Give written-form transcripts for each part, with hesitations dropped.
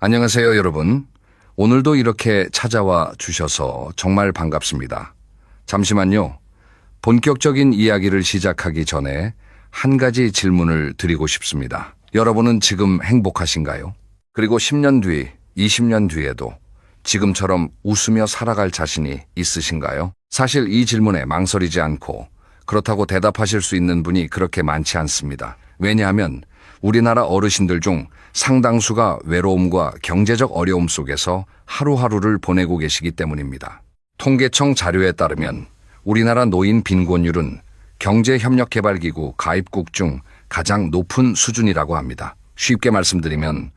안녕하세요, 여러분. 오늘도 이렇게 찾아와 주셔서 정말 반갑습니다. 잠시만요. 본격적인 이야기를 시작하기 전에 한 가지 질문을 드리고 싶습니다. 여러분은 지금 행복하신가요? 그리고 10년 뒤, 20년 뒤에도 지금처럼 웃으며 살아갈 자신이 있으신가요? 사실 이 질문에 망설이지 않고 그렇다고 대답하실 수 있는 분이 그렇게 많지 않습니다. 왜냐하면 우리나라 어르신들 중 상당수가 외로움과 경제적 어려움 속에서 하루하루를 보내고 계시기 때문입니다. 통계청 자료에 따르면 우리나라 노인 빈곤율은 경제협력개발기구 가입국 중 가장 높은 수준이라고 합니다. 쉽게 말씀드리면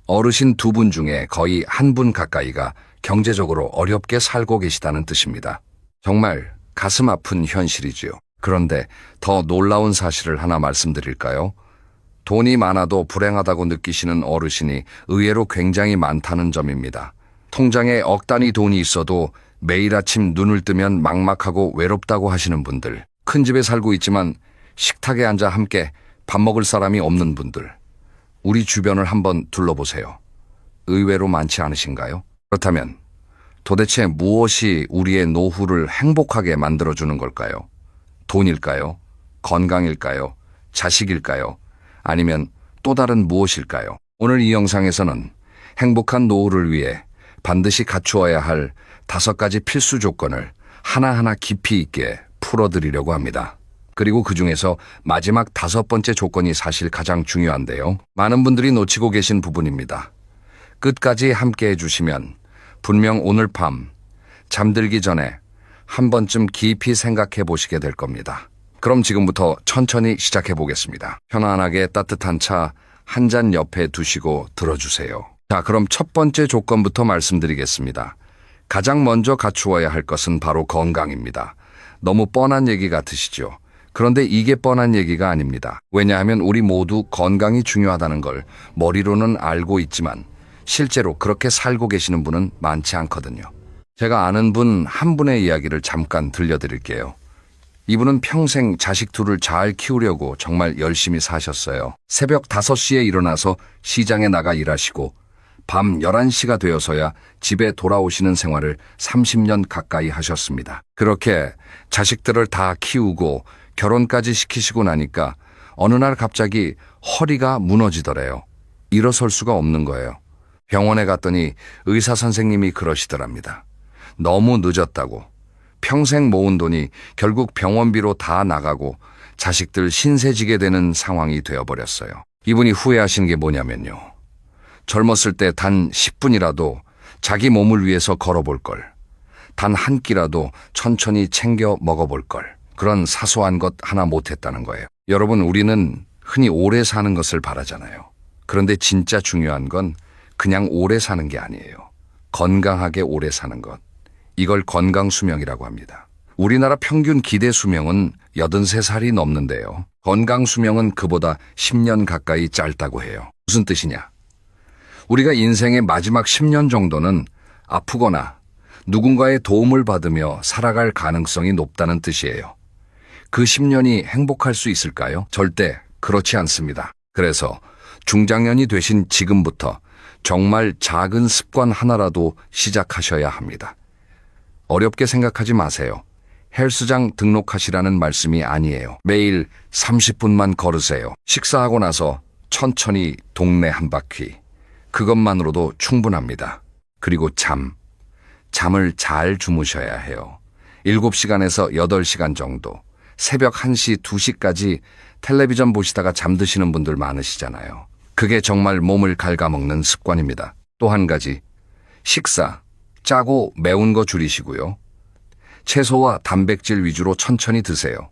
어르신 2분 중에 거의 1분 가까이가 경제적으로 어렵게 살고 계시다는 뜻입니다. 정말 가슴 아픈 현실이지요. 그런데 더 놀라운 사실을 하나 말씀드릴까요? 돈이 많아도 불행하다고 느끼시는 어르신이 의외로 굉장히 많다는 점입니다. 통장에 억 단위 돈이 있어도 매일 아침 눈을 뜨면 막막하고 외롭다고 하시는 분들, 큰 집에 살고 있지만 식탁에 앉아 함께 밥 먹을 사람이 없는 분들, 우리 주변을 한번 둘러보세요. 의외로 많지 않으신가요? 그렇다면 도대체 무엇이 우리의 노후를 행복하게 만들어주는 걸까요? 돈일까요? 건강일까요? 자식일까요? 아니면 또 다른 무엇일까요? 오늘 이 영상에서는 행복한 노후를 위해 반드시 갖추어야 할 5가지 필수 조건을 하나하나 깊이 있게 풀어드리려고 합니다. 그리고 그 중에서 마지막 5번째 조건이 사실 가장 중요한데요. 많은 분들이 놓치고 계신 부분입니다. 끝까지 함께 해주시면 분명 오늘 밤 잠들기 전에 한 번쯤 깊이 생각해 보시게 될 겁니다. 그럼 지금부터 천천히 시작해 보겠습니다. 편안하게 따뜻한 차 한 잔 옆에 두시고 들어주세요. 자, 그럼 첫 번째 조건부터 말씀드리겠습니다. 가장 먼저 갖추어야 할 것은 바로 건강입니다. 너무 뻔한 얘기 같으시죠? 그런데 이게 뻔한 얘기가 아닙니다. 왜냐하면 우리 모두 건강이 중요하다는 걸 머리로는 알고 있지만 실제로 그렇게 살고 계시는 분은 많지 않거든요. 제가 아는 분 한 분의 이야기를 잠깐 들려드릴게요. 이분은 평생 자식 둘을 잘 키우려고 정말 열심히 사셨어요. 새벽 5시에 일어나서 시장에 나가 일하시고 밤 11시가 되어서야 집에 돌아오시는 생활을 30년 가까이 하셨습니다. 그렇게 자식들을 다 키우고 결혼까지 시키시고 나니까 어느 날 갑자기 허리가 무너지더래요. 일어설 수가 없는 거예요. 병원에 갔더니 의사 선생님이 그러시더랍니다. 너무 늦었다고. 평생 모은 돈이 결국 병원비로 다 나가고 자식들 신세지게 되는 상황이 되어버렸어요. 이분이 후회하시는 게 뭐냐면요. 젊었을 때 단 10분이라도 자기 몸을 위해서 걸어볼 걸. 단 한 끼라도 천천히 챙겨 먹어볼 걸. 그런 사소한 것 하나 못했다는 거예요. 여러분, 우리는 흔히 오래 사는 것을 바라잖아요. 그런데 진짜 중요한 건 그냥 오래 사는 게 아니에요. 건강하게 오래 사는 것. 이걸 건강수명이라고 합니다. 우리나라 평균 기대 수명은 83살이 넘는데요. 건강수명은 그보다 10년 가까이 짧다고 해요. 무슨 뜻이냐? 우리가 인생의 마지막 10년 정도는 아프거나 누군가의 도움을 받으며 살아갈 가능성이 높다는 뜻이에요. 그 10년이 행복할 수 있을까요? 절대 그렇지 않습니다. 그래서 중장년이 되신 지금부터 정말 작은 습관 하나라도 시작하셔야 합니다. 어렵게 생각하지 마세요. 헬스장 등록하시라는 말씀이 아니에요. 매일 30분만 걸으세요. 식사하고 나서 천천히 동네 한 바퀴. 그것만으로도 충분합니다. 그리고 잠을 잘 주무셔야 해요. 7시간에서 8시간 정도. 새벽 1시, 2시까지 텔레비전 보시다가 잠드시는 분들 많으시잖아요. 그게 정말 몸을 갉아먹는 습관입니다. 또 한 가지, 식사. 짜고 매운 거 줄이시고요. 채소와 단백질 위주로 천천히 드세요.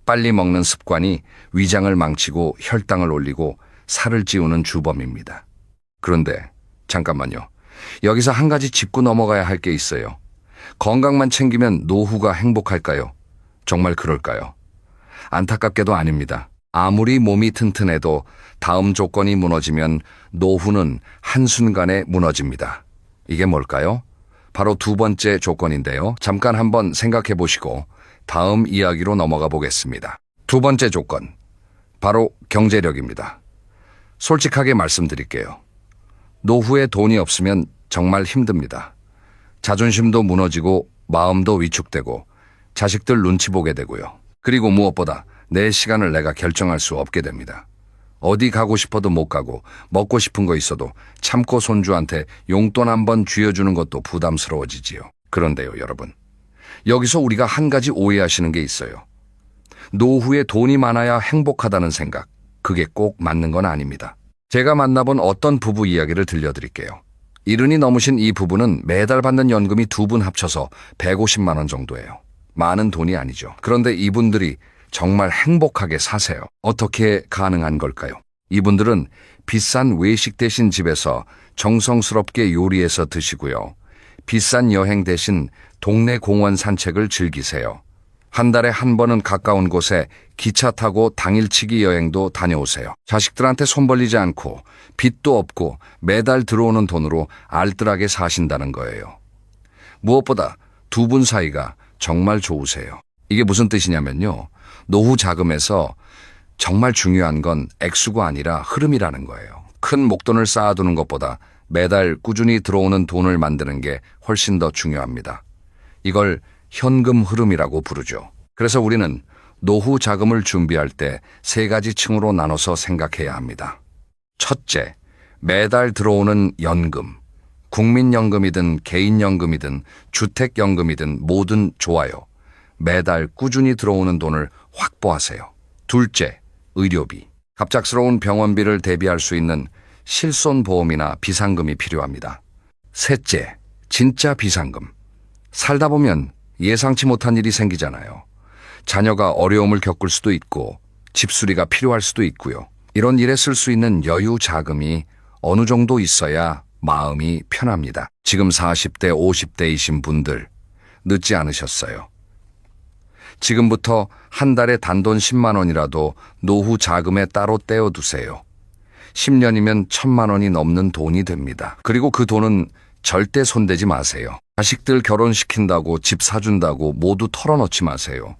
빨리 먹는 습관이 위장을 망치고 혈당을 올리고 살을 찌우는 주범입니다. 그런데 잠깐만요. 여기서 한 가지 짚고 넘어가야 할 게 있어요. 건강만 챙기면 노후가 행복할까요? 정말 그럴까요? 안타깝게도 아닙니다. 아무리 몸이 튼튼해도 다음 조건이 무너지면 노후는 한순간에 무너집니다. 이게 뭘까요? 바로 2번째 조건인데요. 잠깐 한번 생각해 보시고 다음 이야기로 넘어가 보겠습니다. 2번째 조건, 바로 경제력입니다. 솔직하게 말씀드릴게요. 노후에 돈이 없으면 정말 힘듭니다. 자존심도 무너지고 마음도 위축되고 자식들 눈치 보게 되고요. 그리고 무엇보다 내 시간을 내가 결정할 수 없게 됩니다. 어디 가고 싶어도 못 가고 먹고 싶은 거 있어도 참고 손주한테 용돈 한번 쥐어주는 것도 부담스러워지지요. 그런데요, 여러분. 여기서 우리가 한 가지 오해하시는 게 있어요. 노후에 돈이 많아야 행복하다는 생각. 그게 꼭 맞는 건 아닙니다. 제가 만나본 어떤 부부 이야기를 들려드릴게요. 70이 넘으신 이 부부는 매달 받는 연금이 두 분 합쳐서 150만 원 정도예요. 많은 돈이 아니죠. 그런데 이분들이 정말 행복하게 사세요. 어떻게 가능한 걸까요? 이분들은 비싼 외식 대신 집에서 정성스럽게 요리해서 드시고요. 비싼 여행 대신 동네 공원 산책을 즐기세요. 한 달에 한 번은 가까운 곳에 기차 타고 당일치기 여행도 다녀오세요. 자식들한테 손 벌리지 않고 빚도 없고 매달 들어오는 돈으로 알뜰하게 사신다는 거예요. 무엇보다 두 분 사이가 정말 좋으세요. 이게 무슨 뜻이냐면요. 노후 자금에서 정말 중요한 건 액수가 아니라 흐름이라는 거예요. 큰 목돈을 쌓아두는 것보다 매달 꾸준히 들어오는 돈을 만드는 게 훨씬 더 중요합니다. 이걸 현금 흐름이라고 부르죠. 그래서 우리는 노후 자금을 준비할 때 세 가지 층으로 나눠서 생각해야 합니다. 첫째, 매달 들어오는 연금. 국민연금이든 개인연금이든 주택연금이든 뭐든 좋아요. 매달 꾸준히 들어오는 돈을 확보하세요. 둘째, 의료비. 갑작스러운 병원비를 대비할 수 있는 실손보험이나 비상금이 필요합니다. 셋째, 진짜 비상금. 살다 보면 예상치 못한 일이 생기잖아요. 자녀가 어려움을 겪을 수도 있고 집수리가 필요할 수도 있고요. 이런 일에 쓸 수 있는 여유 자금이 어느 정도 있어야 마음이 편합니다. 지금 40대, 50대이신 분들 늦지 않으셨어요. 지금부터 한 달에 단돈 10만 원이라도 노후 자금에 따로 떼어두세요. 10년이면 1,000만 원이 넘는 돈이 됩니다. 그리고 그 돈은 절대 손대지 마세요. 자식들 결혼시킨다고 집 사준다고 모두 털어놓지 마세요.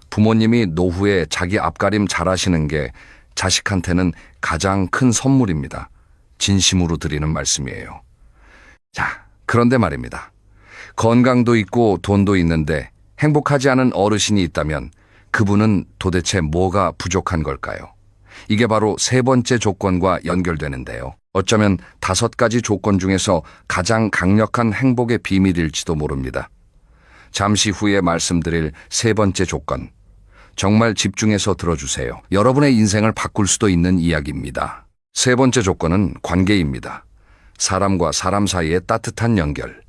부모님이 노후에 자기 앞가림 잘하시는 게 자식한테는 가장 큰 선물입니다. 진심으로 드리는 말씀이에요. 자, 그런데 말입니다. 건강도 있고 돈도 있는데 행복하지 않은 어르신이 있다면 그분은 도대체 뭐가 부족한 걸까요? 이게 바로 세 번째 조건과 연결되는데요. 어쩌면 5가지 조건 중에서 가장 강력한 행복의 비밀일지도 모릅니다. 잠시 후에 말씀드릴 세 번째 조건. 정말 집중해서 들어주세요. 여러분의 인생을 바꿀 수도 있는 이야기입니다. 세 번째 조건은 관계입니다. 사람과 사람 사이의 따뜻한 연결.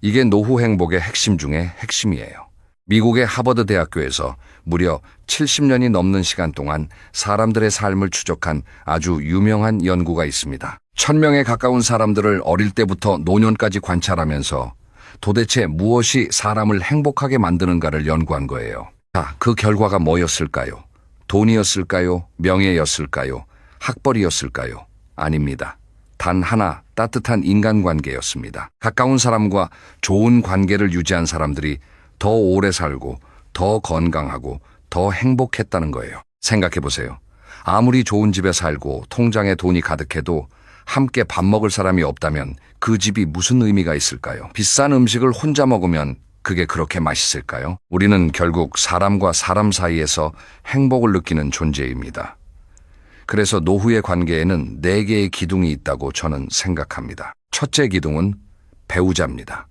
이게 노후 행복의 핵심 중에 핵심이에요. 미국의 하버드 대학교에서 무려 70년이 넘는 시간 동안 사람들의 삶을 추적한 아주 유명한 연구가 있습니다. 1,000명에 가까운 사람들을 어릴 때부터 노년까지 관찰하면서 도대체 무엇이 사람을 행복하게 만드는가를 연구한 거예요. 자, 그 결과가 뭐였을까요? 돈이었을까요? 명예였을까요? 학벌이었을까요? 아닙니다. 단 하나, 따뜻한 인간관계였습니다. 가까운 사람과 좋은 관계를 유지한 사람들이 더 오래 살고 더 건강하고 더 행복했다는 거예요. 생각해 보세요. 아무리 좋은 집에 살고 통장에 돈이 가득해도 함께 밥 먹을 사람이 없다면 그 집이 무슨 의미가 있을까요? 비싼 음식을 혼자 먹으면 그게 그렇게 맛있을까요? 우리는 결국 사람과 사람 사이에서 행복을 느끼는 존재입니다. 그래서 노후의 관계에는 4개의 기둥이 있다고 저는 생각합니다. 첫째 기둥은 배우자입니다.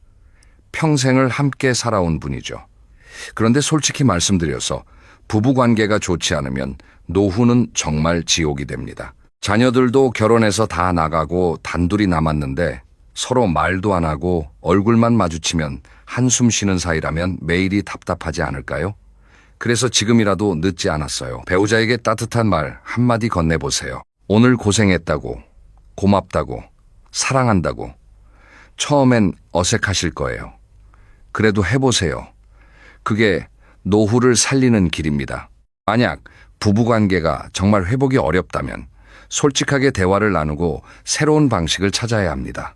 평생을 함께 살아온 분이죠. 그런데 솔직히 말씀드려서 부부관계가 좋지 않으면 노후는 정말 지옥이 됩니다. 자녀들도 결혼해서 다 나가고 단둘이 남았는데 서로 말도 안 하고 얼굴만 마주치면 한숨 쉬는 사이라면 매일이 답답하지 않을까요? 그래서 지금이라도 늦지 않았어요. 배우자에게 따뜻한 말 한마디 건네보세요. 오늘 고생했다고, 고맙다고, 사랑한다고. 처음엔 어색하실 거예요. 그래도 해보세요. 그게 노후를 살리는 길입니다. 만약 부부관계가 정말 회복이 어렵다면 솔직하게 대화를 나누고 새로운 방식을 찾아야 합니다.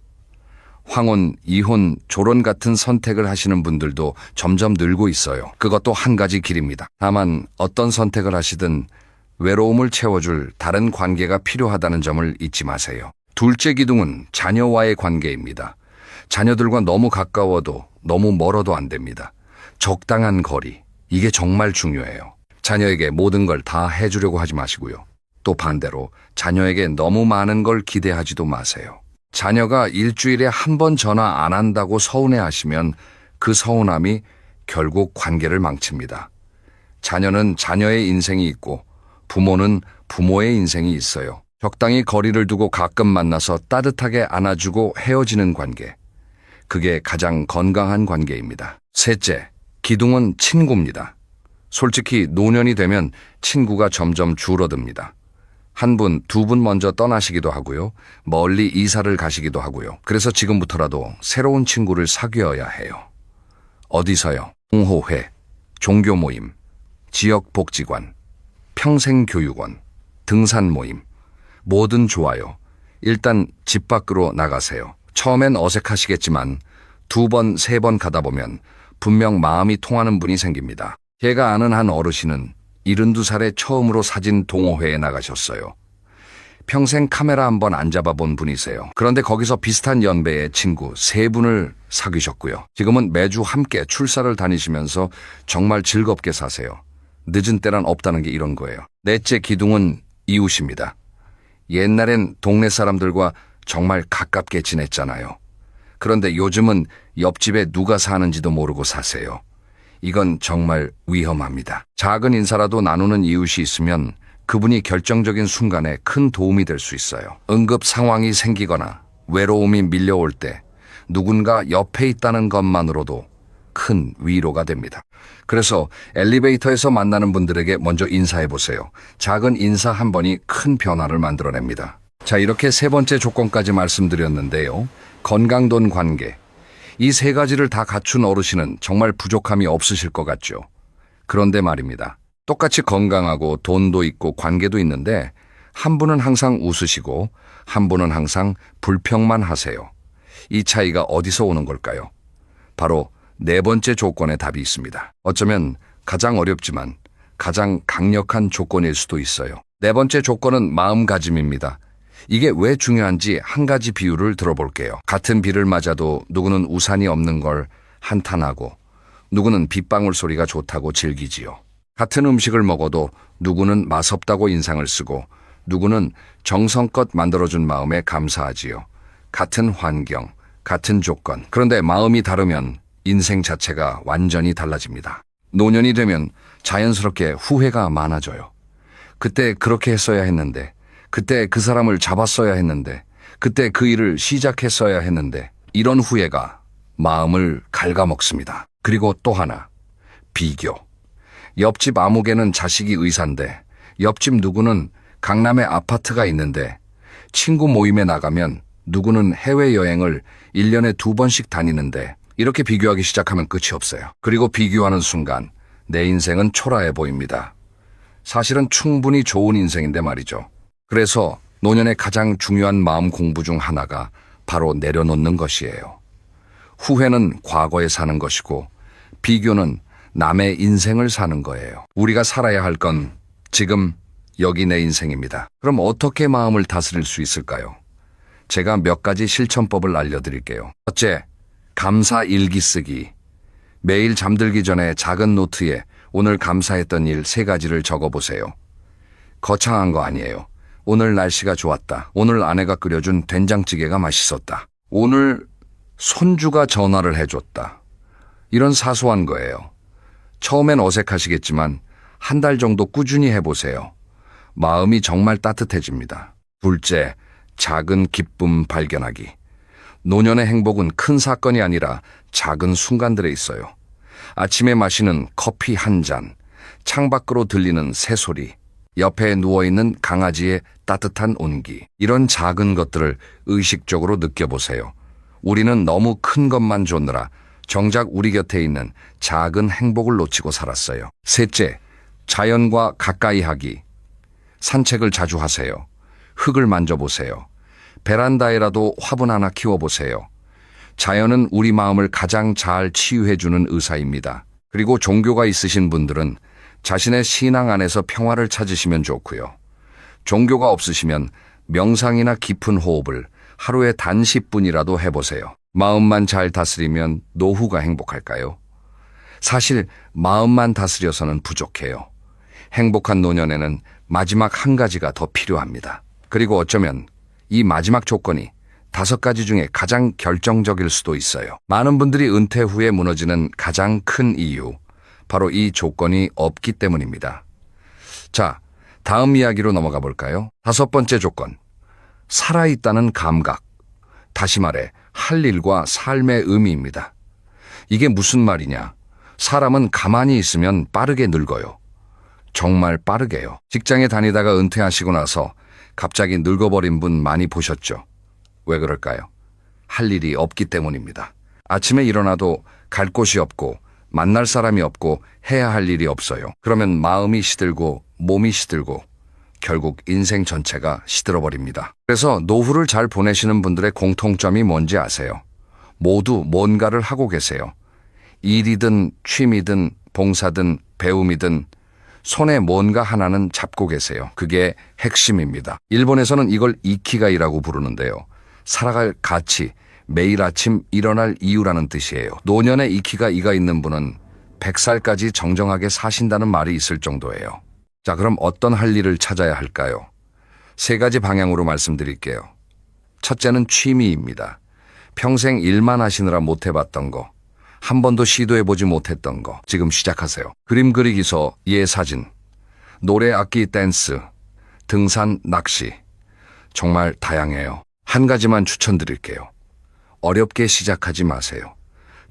황혼, 이혼, 졸혼 같은 선택을 하시는 분들도 점점 늘고 있어요. 그것도 한 가지 길입니다. 다만 어떤 선택을 하시든 외로움을 채워줄 다른 관계가 필요하다는 점을 잊지 마세요. 둘째 기둥은 자녀와의 관계입니다. 자녀들과 너무 가까워도 너무 멀어도 안 됩니다. 적당한 거리, 이게 정말 중요해요. 자녀에게 모든 걸 다 해주려고 하지 마시고요. 또 반대로 자녀에게 너무 많은 걸 기대하지도 마세요. 자녀가 일주일에 한 번 전화 안 한다고 서운해하시면 그 서운함이 결국 관계를 망칩니다. 자녀는 자녀의 인생이 있고 부모는 부모의 인생이 있어요. 적당히 거리를 두고 가끔 만나서 따뜻하게 안아주고 헤어지는 관계. 그게 가장 건강한 관계입니다. 셋째, 기둥은 친구입니다. 솔직히 노년이 되면 친구가 점점 줄어듭니다. 한 분, 두 분 먼저 떠나시기도 하고요. 멀리 이사를 가시기도 하고요. 그래서 지금부터라도 새로운 친구를 사귀어야 해요. 어디서요? 동호회, 종교 모임, 지역복지관, 평생교육원, 등산 모임, 뭐든 좋아요. 일단 집 밖으로 나가세요. 처음엔 어색하시겠지만 두 번, 세 번 가다 보면 분명 마음이 통하는 분이 생깁니다. 제가 아는 한 어르신은 72살에 처음으로 사진 동호회에 나가셨어요. 평생 카메라 한번 안 잡아본 분이세요. 그런데 거기서 비슷한 연배의 친구 3분을 사귀셨고요. 지금은 매주 함께 출사를 다니시면서 정말 즐겁게 사세요. 늦은 때란 없다는 게 이런 거예요. 넷째 기둥은 이웃입니다. 옛날엔 동네 사람들과 정말 가깝게 지냈잖아요. 그런데 요즘은 옆집에 누가 사는지도 모르고 사세요. 이건 정말 위험합니다. 작은 인사라도 나누는 이웃이 있으면 그분이 결정적인 순간에 큰 도움이 될 수 있어요. 응급 상황이 생기거나 외로움이 밀려올 때 누군가 옆에 있다는 것만으로도 큰 위로가 됩니다. 그래서 엘리베이터에서 만나는 분들에게 먼저 인사해 보세요. 작은 인사 한 번이 큰 변화를 만들어냅니다. 자, 이렇게 세 번째 조건까지 말씀드렸는데요. 건강돈 관계. 이 세 가지를 다 갖춘 어르신은 정말 부족함이 없으실 것 같죠. 그런데 말입니다. 똑같이 건강하고 돈도 있고 관계도 있는데 한 분은 항상 웃으시고 한 분은 항상 불평만 하세요. 이 차이가 어디서 오는 걸까요? 바로 네 번째 조건에 답이 있습니다. 어쩌면 가장 어렵지만 가장 강력한 조건일 수도 있어요. 네 번째 조건은 마음가짐입니다. 이게 왜 중요한지 한 가지 비유를 들어볼게요. 같은 비를 맞아도 누구는 우산이 없는 걸 한탄하고 누구는 빗방울 소리가 좋다고 즐기지요. 같은 음식을 먹어도 누구는 맛없다고 인상을 쓰고 누구는 정성껏 만들어준 마음에 감사하지요. 같은 환경, 같은 조건. 그런데 마음이 다르면 인생 자체가 완전히 달라집니다. 노년이 되면 자연스럽게 후회가 많아져요. 그때 그렇게 했어야 했는데, 그때 그 사람을 잡았어야 했는데, 그때 그 일을 시작했어야 했는데, 이런 후회가 마음을 갉아먹습니다. 그리고 또 하나, 비교. 옆집 아무개는 자식이 의사인데, 옆집 누구는 강남에 아파트가 있는데, 친구 모임에 나가면 누구는 해외여행을 1년에 2번씩 다니는데, 이렇게 비교하기 시작하면 끝이 없어요. 그리고 비교하는 순간 내 인생은 초라해 보입니다. 사실은 충분히 좋은 인생인데 말이죠. 그래서 노년의 가장 중요한 마음 공부 중 하나가 바로 내려놓는 것이에요. 후회는 과거에 사는 것이고 비교는 남의 인생을 사는 거예요. 우리가 살아야 할 건 지금 여기 내 인생입니다. 그럼 어떻게 마음을 다스릴 수 있을까요? 제가 몇 가지 실천법을 알려드릴게요. 첫째, 감사 일기 쓰기. 매일 잠들기 전에 작은 노트에 오늘 감사했던 일 3가지를 적어보세요. 거창한 거 아니에요. 오늘 날씨가 좋았다. 오늘 아내가 끓여준 된장찌개가 맛있었다. 오늘 손주가 전화를 해줬다. 이런 사소한 거예요. 처음엔 어색하시겠지만 한 달 정도 꾸준히 해보세요. 마음이 정말 따뜻해집니다. 둘째, 작은 기쁨 발견하기. 노년의 행복은 큰 사건이 아니라 작은 순간들에 있어요. 아침에 마시는 커피 한 잔, 창밖으로 들리는 새소리, 옆에 누워있는 강아지의 따뜻한 온기. 이런 작은 것들을 의식적으로 느껴보세요. 우리는 너무 큰 것만 쫓느라 정작 우리 곁에 있는 작은 행복을 놓치고 살았어요. 셋째, 자연과 가까이 하기. 산책을 자주 하세요. 흙을 만져보세요. 베란다에라도 화분 하나 키워보세요. 자연은 우리 마음을 가장 잘 치유해주는 의사입니다. 그리고 종교가 있으신 분들은 자신의 신앙 안에서 평화를 찾으시면 좋고요. 종교가 없으시면 명상이나 깊은 호흡을 하루에 단 10분이라도 해보세요. 마음만 잘 다스리면 노후가 행복할까요? 사실 마음만 다스려서는 부족해요. 행복한 노년에는 마지막 한 가지가 더 필요합니다. 그리고 어쩌면 이 마지막 조건이 5가지 중에 가장 결정적일 수도 있어요. 많은 분들이 은퇴 후에 무너지는 가장 큰 이유, 바로 이 조건이 없기 때문입니다. 자, 다음 이야기로 넘어가 볼까요? 5번째 조건, 살아있다는 감각. 다시 말해 할 일과 삶의 의미입니다. 이게 무슨 말이냐? 사람은 가만히 있으면 빠르게 늙어요. 정말 빠르게요. 직장에 다니다가 은퇴하시고 나서 갑자기 늙어버린 분 많이 보셨죠? 왜 그럴까요? 할 일이 없기 때문입니다. 아침에 일어나도 갈 곳이 없고 만날 사람이 없고 해야 할 일이 없어요. 그러면 마음이 시들고 몸이 시들고 결국 인생 전체가 시들어버립니다. 그래서 노후를 잘 보내시는 분들의 공통점이 뭔지 아세요? 모두 뭔가를 하고 계세요. 일이든 취미든 봉사든 배움이든 손에 뭔가 하나는 잡고 계세요. 그게 핵심입니다. 일본에서는 이걸 이키가이라고 부르는데요. 살아갈 가치, 매일 아침 일어날 이유라는 뜻이에요. 노년에 이키가이가 있는 분은 100살까지 정정하게 사신다는 말이 있을 정도예요. 자, 그럼 어떤 할 일을 찾아야 할까요? 3가지 방향으로 말씀드릴게요. 첫째는 취미입니다. 평생 일만 하시느라 못 해봤던 거, 한 번도 시도해보지 못했던 거, 지금 시작하세요. 그림 그리기서 사진, 노래, 악기, 댄스, 등산, 낚시. 정말 다양해요. 한 가지만 추천드릴게요. 어렵게 시작하지 마세요.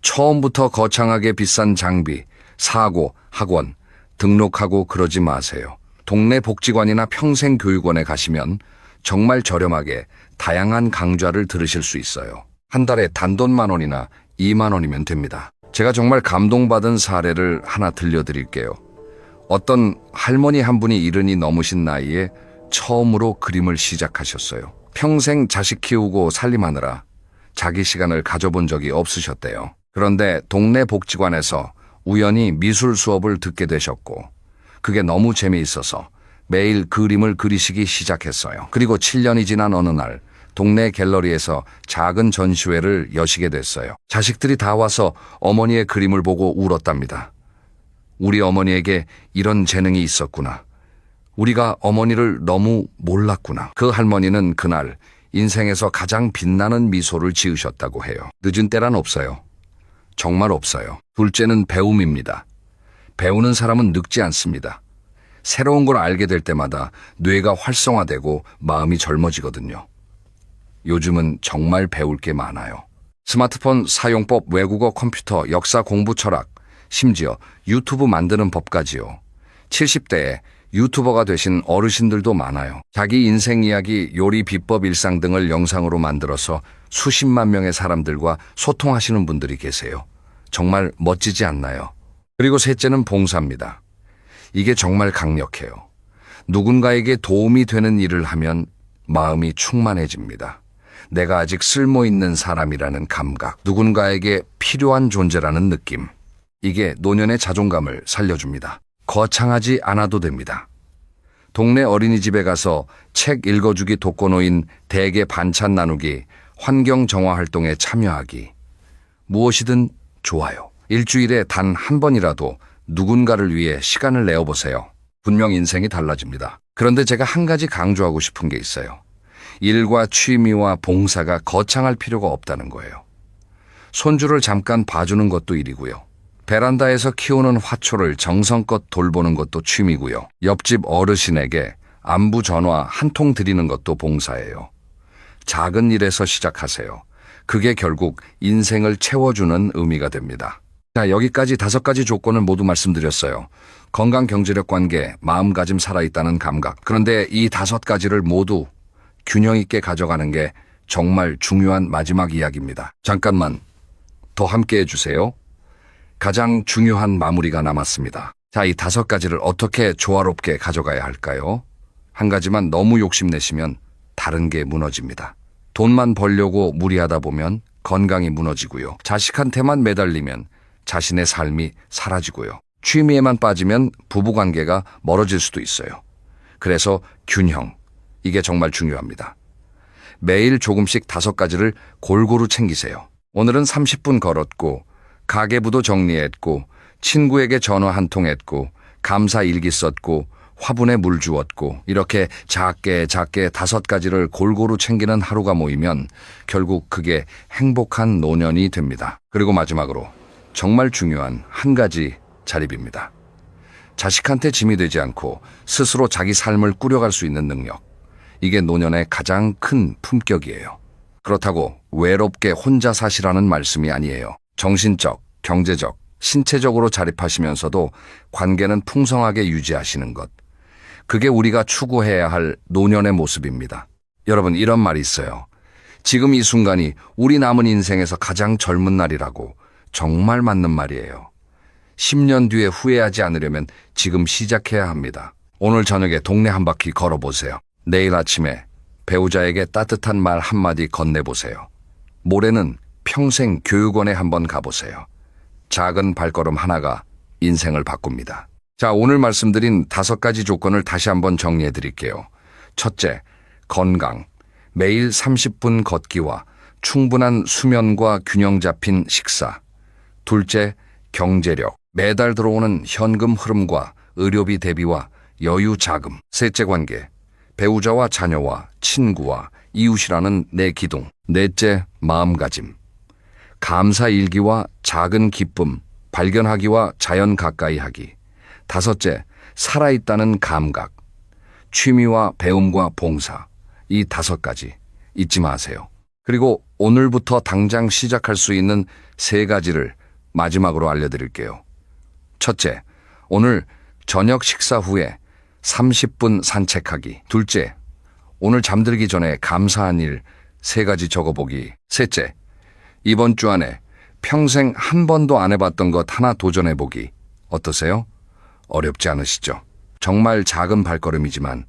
처음부터 거창하게 비싼 장비, 사고, 학원, 등록하고 그러지 마세요. 동네 복지관이나 평생교육원에 가시면 정말 저렴하게 다양한 강좌를 들으실 수 있어요. 한 달에 단돈 10,000원이나 20,000원이면 됩니다. 제가 정말 감동받은 사례를 하나 들려드릴게요. 어떤 할머니 한 분이 이른이 넘으신 나이에 처음으로 그림을 시작하셨어요. 평생 자식 키우고 살림하느라 자기 시간을 가져본 적이 없으셨대요. 그런데 동네 복지관에서 우연히 미술 수업을 듣게 되셨고 그게 너무 재미있어서 매일 그림을 그리시기 시작했어요. 그리고 7년이 지난 어느 날 동네 갤러리에서 작은 전시회를 여시게 됐어요. 자식들이 다 와서 어머니의 그림을 보고 울었답니다. 우리 어머니에게 이런 재능이 있었구나. 우리가 어머니를 너무 몰랐구나. 그 할머니는 그날 인생에서 가장 빛나는 미소를 지으셨다고 해요. 늦은 때란 없어요. 정말 없어요. 둘째는 배움입니다. 배우는 사람은 늙지 않습니다. 새로운 걸 알게 될 때마다 뇌가 활성화되고 마음이 젊어지거든요. 요즘은 정말 배울 게 많아요. 스마트폰 사용법, 외국어, 컴퓨터, 역사, 공부, 철학, 심지어 유튜브 만드는 법까지요. 70대에 유튜버가 되신 어르신들도 많아요. 자기 인생 이야기, 요리, 비법, 일상 등을 영상으로 만들어서 수십만 명의 사람들과 소통하시는 분들이 계세요. 정말 멋지지 않나요? 그리고 셋째는 봉사입니다. 이게 정말 강력해요. 누군가에게 도움이 되는 일을 하면 마음이 충만해집니다. 내가 아직 쓸모있는 사람이라는 감각, 누군가에게 필요한 존재라는 느낌. 이게 노년의 자존감을 살려줍니다. 거창하지 않아도 됩니다. 동네 어린이집에 가서 책 읽어주기, 독거노인, 대게 반찬 나누기, 환경 정화 활동에 참여하기. 무엇이든 좋아요. 일주일에 단 한 번이라도 누군가를 위해 시간을 내어보세요. 분명 인생이 달라집니다. 그런데 제가 한 가지 강조하고 싶은 게 있어요. 일과 취미와 봉사가 거창할 필요가 없다는 거예요. 손주를 잠깐 봐주는 것도 일이고요. 베란다에서 키우는 화초를 정성껏 돌보는 것도 취미고요. 옆집 어르신에게 안부 전화 한 통 드리는 것도 봉사예요. 작은 일에서 시작하세요. 그게 결국 인생을 채워주는 의미가 됩니다. 자, 여기까지 5가지 조건을 모두 말씀드렸어요. 건강, 경제력, 관계, 마음가짐, 살아있다는 감각. 그런데 이 5가지를 모두 균형 있게 가져가는 게 정말 중요한 마지막 이야기입니다. 잠깐만 더 함께 해주세요. 가장 중요한 마무리가 남았습니다. 자, 이 5가지를 어떻게 조화롭게 가져가야 할까요? 한 가지만 너무 욕심내시면 다른 게 무너집니다. 돈만 벌려고 무리하다 보면 건강이 무너지고요. 자식한테만 매달리면 자신의 삶이 사라지고요. 취미에만 빠지면 부부관계가 멀어질 수도 있어요. 그래서 균형, 이게 정말 중요합니다. 매일 조금씩 5가지를 골고루 챙기세요. 오늘은 30분 걸었고, 가계부도 정리했고, 친구에게 전화 한 통 했고, 감사 일기 썼고, 화분에 물 주었고, 이렇게 작게 5가지를 골고루 챙기는 하루가 모이면 결국 그게 행복한 노년이 됩니다. 그리고 마지막으로 정말 중요한 한 가지 자립입니다. 자식한테 짐이 되지 않고 스스로 자기 삶을 꾸려갈 수 있는 능력. 이게 노년의 가장 큰 품격이에요. 그렇다고 외롭게 혼자 사시라는 말씀이 아니에요. 정신적, 경제적, 신체적으로 자립하시면서도 관계는 풍성하게 유지하시는 것. 그게 우리가 추구해야 할 노년의 모습입니다. 여러분, 이런 말이 있어요. 지금 이 순간이 우리 남은 인생에서 가장 젊은 날이라고. 정말 맞는 말이에요. 10년 뒤에 후회하지 않으려면 지금 시작해야 합니다. 오늘 저녁에 동네 한 바퀴 걸어보세요. 내일 아침에 배우자에게 따뜻한 말 한마디 건네보세요. 모레는 평생 교육원에 한번 가보세요. 작은 발걸음 하나가 인생을 바꿉니다. 자, 오늘 말씀드린 5가지 조건을 다시 한번 정리해 드릴게요. 첫째, 건강. 매일 30분 걷기와 충분한 수면과 균형 잡힌 식사. 둘째, 경제력. 매달 들어오는 현금 흐름과 의료비 대비와 여유 자금. 셋째, 관계. 배우자와 자녀와 친구와 이웃이라는 내 기둥. 넷째, 마음가짐. 감사 일기와 작은 기쁨, 발견하기와 자연 가까이 하기. 다섯째, 살아있다는 감각. 취미와 배움과 봉사. 이 5가지 잊지 마세요. 그리고 오늘부터 당장 시작할 수 있는 3가지를 마지막으로 알려드릴게요. 첫째, 오늘 저녁 식사 후에 30분 산책하기. 둘째, 오늘 잠들기 전에 감사한 일 3가지 적어보기. 셋째, 이번 주 안에 평생 한 번도 안 해봤던 것 하나 도전해보기. 어떠세요? 어렵지 않으시죠? 정말 작은 발걸음이지만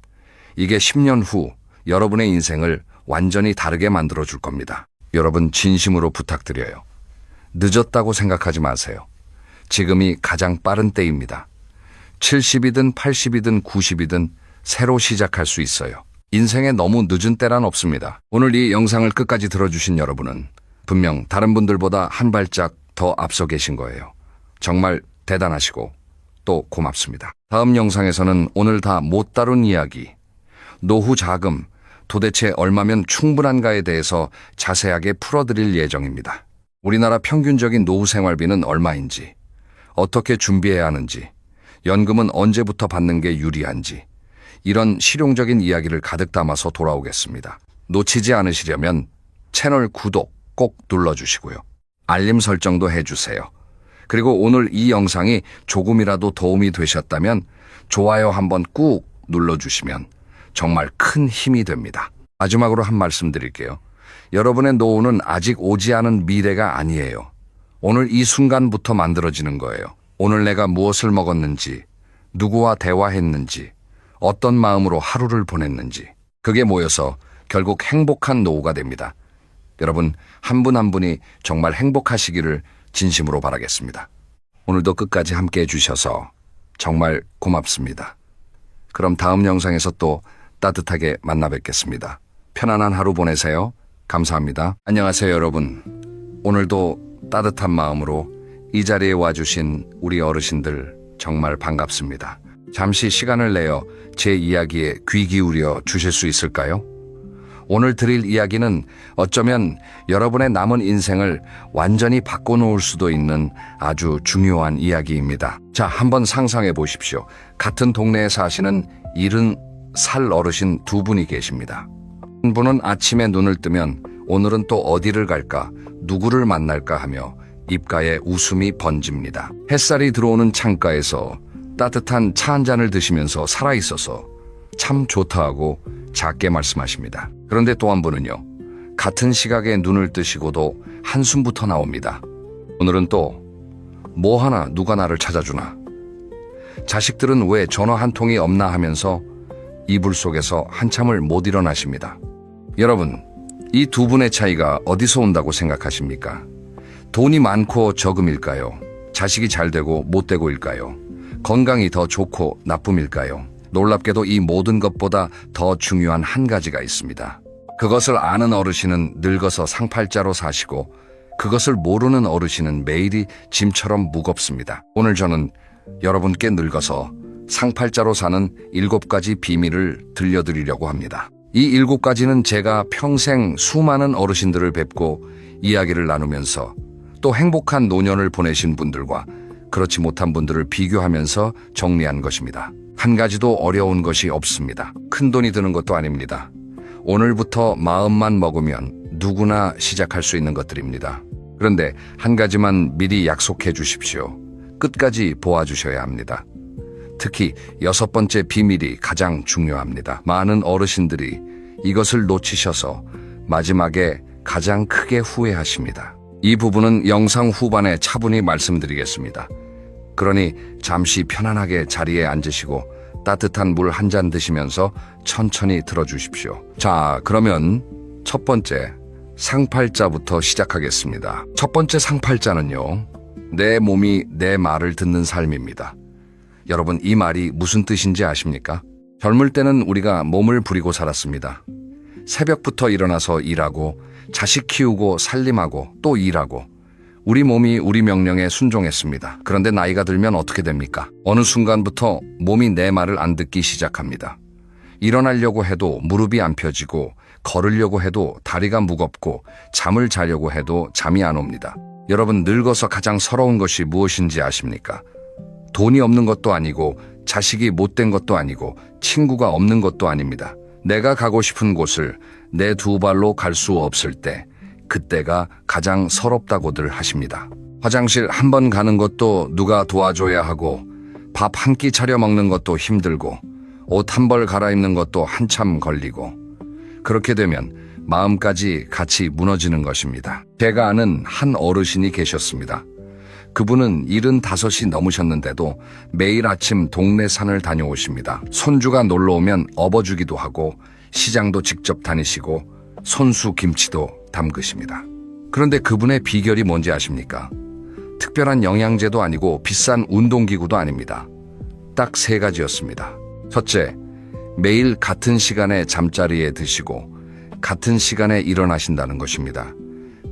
이게 10년 후 여러분의 인생을 완전히 다르게 만들어줄 겁니다. 여러분, 진심으로 부탁드려요. 늦었다고 생각하지 마세요. 지금이 가장 빠른 때입니다. 70이든 80이든 90이든 새로 시작할 수 있어요. 인생에 너무 늦은 때란 없습니다. 오늘 이 영상을 끝까지 들어주신 여러분은 분명 다른 분들보다 한 발짝 더 앞서 계신 거예요. 정말 대단하시고 또 고맙습니다. 다음 영상에서는 오늘 다 못 다룬 이야기, 노후 자금, 도대체 얼마면 충분한가에 대해서 자세하게 풀어드릴 예정입니다. 우리나라 평균적인 노후 생활비는 얼마인지, 어떻게 준비해야 하는지, 연금은 언제부터 받는 게 유리한지, 이런 실용적인 이야기를 가득 담아서 돌아오겠습니다. 놓치지 않으시려면 채널 구독 꼭 눌러주시고요. 알림 설정도 해주세요. 그리고 오늘 이 영상이 조금이라도 도움이 되셨다면 좋아요 한번 꾹 눌러주시면 정말 큰 힘이 됩니다. 마지막으로 한 말씀 드릴게요. 여러분의 노후는 아직 오지 않은 미래가 아니에요. 오늘 이 순간부터 만들어지는 거예요. 오늘 내가 무엇을 먹었는지, 누구와 대화했는지, 어떤 마음으로 하루를 보냈는지, 그게 모여서 결국 행복한 노후가 됩니다. 여러분, 한 분 한 분이 정말 행복하시기를 진심으로 바라겠습니다. 오늘도 끝까지 함께 해주셔서 정말 고맙습니다. 그럼 다음 영상에서 또 따뜻하게 만나 뵙겠습니다. 편안한 하루 보내세요. 감사합니다. 안녕하세요, 여러분. 오늘도 따뜻한 마음으로 이 자리에 와주신 우리 어르신들 정말 반갑습니다. 잠시 시간을 내어 제 이야기에 귀 기울여 주실 수 있을까요? 오늘 드릴 이야기는 어쩌면 여러분의 남은 인생을 완전히 바꿔놓을 수도 있는 아주 중요한 이야기입니다. 자, 한번 상상해 보십시오. 같은 동네에 사시는 70살 어르신 2분이 계십니다. 한 분은 아침에 눈을 뜨면 오늘은 또 어디를 갈까, 누구를 만날까 하며 입가에 웃음이 번집니다. 햇살이 들어오는 창가에서 따뜻한 차 한 잔을 드시면서 살아있어서 참 좋다 하고 작게 말씀하십니다. 그런데 또 한 분은요, 같은 시각에 눈을 뜨시고도 한숨부터 나옵니다. 오늘은 또 뭐 하나 누가 나를 찾아주나, 자식들은 왜 전화 한 통이 없나 하면서 이불 속에서 한참을 못 일어나십니다. 여러분, 이 2분의 차이가 어디서 온다고 생각하십니까? 돈이 많고 적음일까요? 자식이 잘 되고 못 되고일까요? 건강이 더 좋고 나쁨일까요? 놀랍게도 이 모든 것보다 더 중요한 한 가지가 있습니다. 그것을 아는 어르신은 늙어서 상팔자로 사시고 그것을 모르는 어르신은 매일이 짐처럼 무겁습니다. 오늘 저는 여러분께 늙어서 상팔자로 사는 7가지 비밀을 들려드리려고 합니다. 이 7가지는 제가 평생 수많은 어르신들을 뵙고 이야기를 나누면서 또 행복한 노년을 보내신 분들과 그렇지 못한 분들을 비교하면서 정리한 것입니다. 한 가지도 어려운 것이 없습니다. 큰 돈이 드는 것도 아닙니다. 오늘부터 마음만 먹으면 누구나 시작할 수 있는 것들입니다. 그런데 한 가지만 미리 약속해 주십시오. 끝까지 보아주셔야 합니다. 특히 6번째 비밀이 가장 중요합니다. 많은 어르신들이 이것을 놓치셔서 마지막에 가장 크게 후회하십니다. 이 부분은 영상 후반에 차분히 말씀드리겠습니다. 그러니 잠시 편안하게 자리에 앉으시고 따뜻한 물 한 잔 드시면서 천천히 들어주십시오. 자, 그러면 첫 번째 상팔자부터 시작하겠습니다. 첫 번째 상팔자는요, 내 몸이 내 말을 듣는 삶입니다. 여러분, 이 말이 무슨 뜻인지 아십니까? 젊을 때는 우리가 몸을 부리고 살았습니다. 새벽부터 일어나서 일하고 자식 키우고 살림하고 또 일하고 우리 몸이 우리 명령에 순종했습니다. 그런데 나이가 들면 어떻게 됩니까? 어느 순간부터 몸이 내 말을 안 듣기 시작합니다. 일어나려고 해도 무릎이 안 펴지고 걸으려고 해도 다리가 무겁고 잠을 자려고 해도 잠이 안 옵니다. 여러분, 늙어서 가장 서러운 것이 무엇인지 아십니까? 돈이 없는 것도 아니고 자식이 못된 것도 아니고 친구가 없는 것도 아닙니다. 내가 가고 싶은 곳을 내 2발로 갈 수 없을 때 그때가 가장 서럽다고들 하십니다. 화장실 한 번 가는 것도 누가 도와줘야 하고 밥 한 끼 차려 먹는 것도 힘들고 옷 한 벌 갈아입는 것도 한참 걸리고 그렇게 되면 마음까지 같이 무너지는 것입니다. 제가 아는 한 어르신이 계셨습니다. 그분은 75이 넘으셨는데도 매일 아침 동네 산을 다녀오십니다. 손주가 놀러 오면 업어주기도 하고 시장도 직접 다니시고 손수 김치도 담그십니다. 그런데 그분의 비결이 뭔지 아십니까? 특별한 영양제도 아니고 비싼 운동기구도 아닙니다. 딱 3가지였습니다. 첫째, 매일 같은 시간에 잠자리에 드시고 같은 시간에 일어나신다는 것입니다.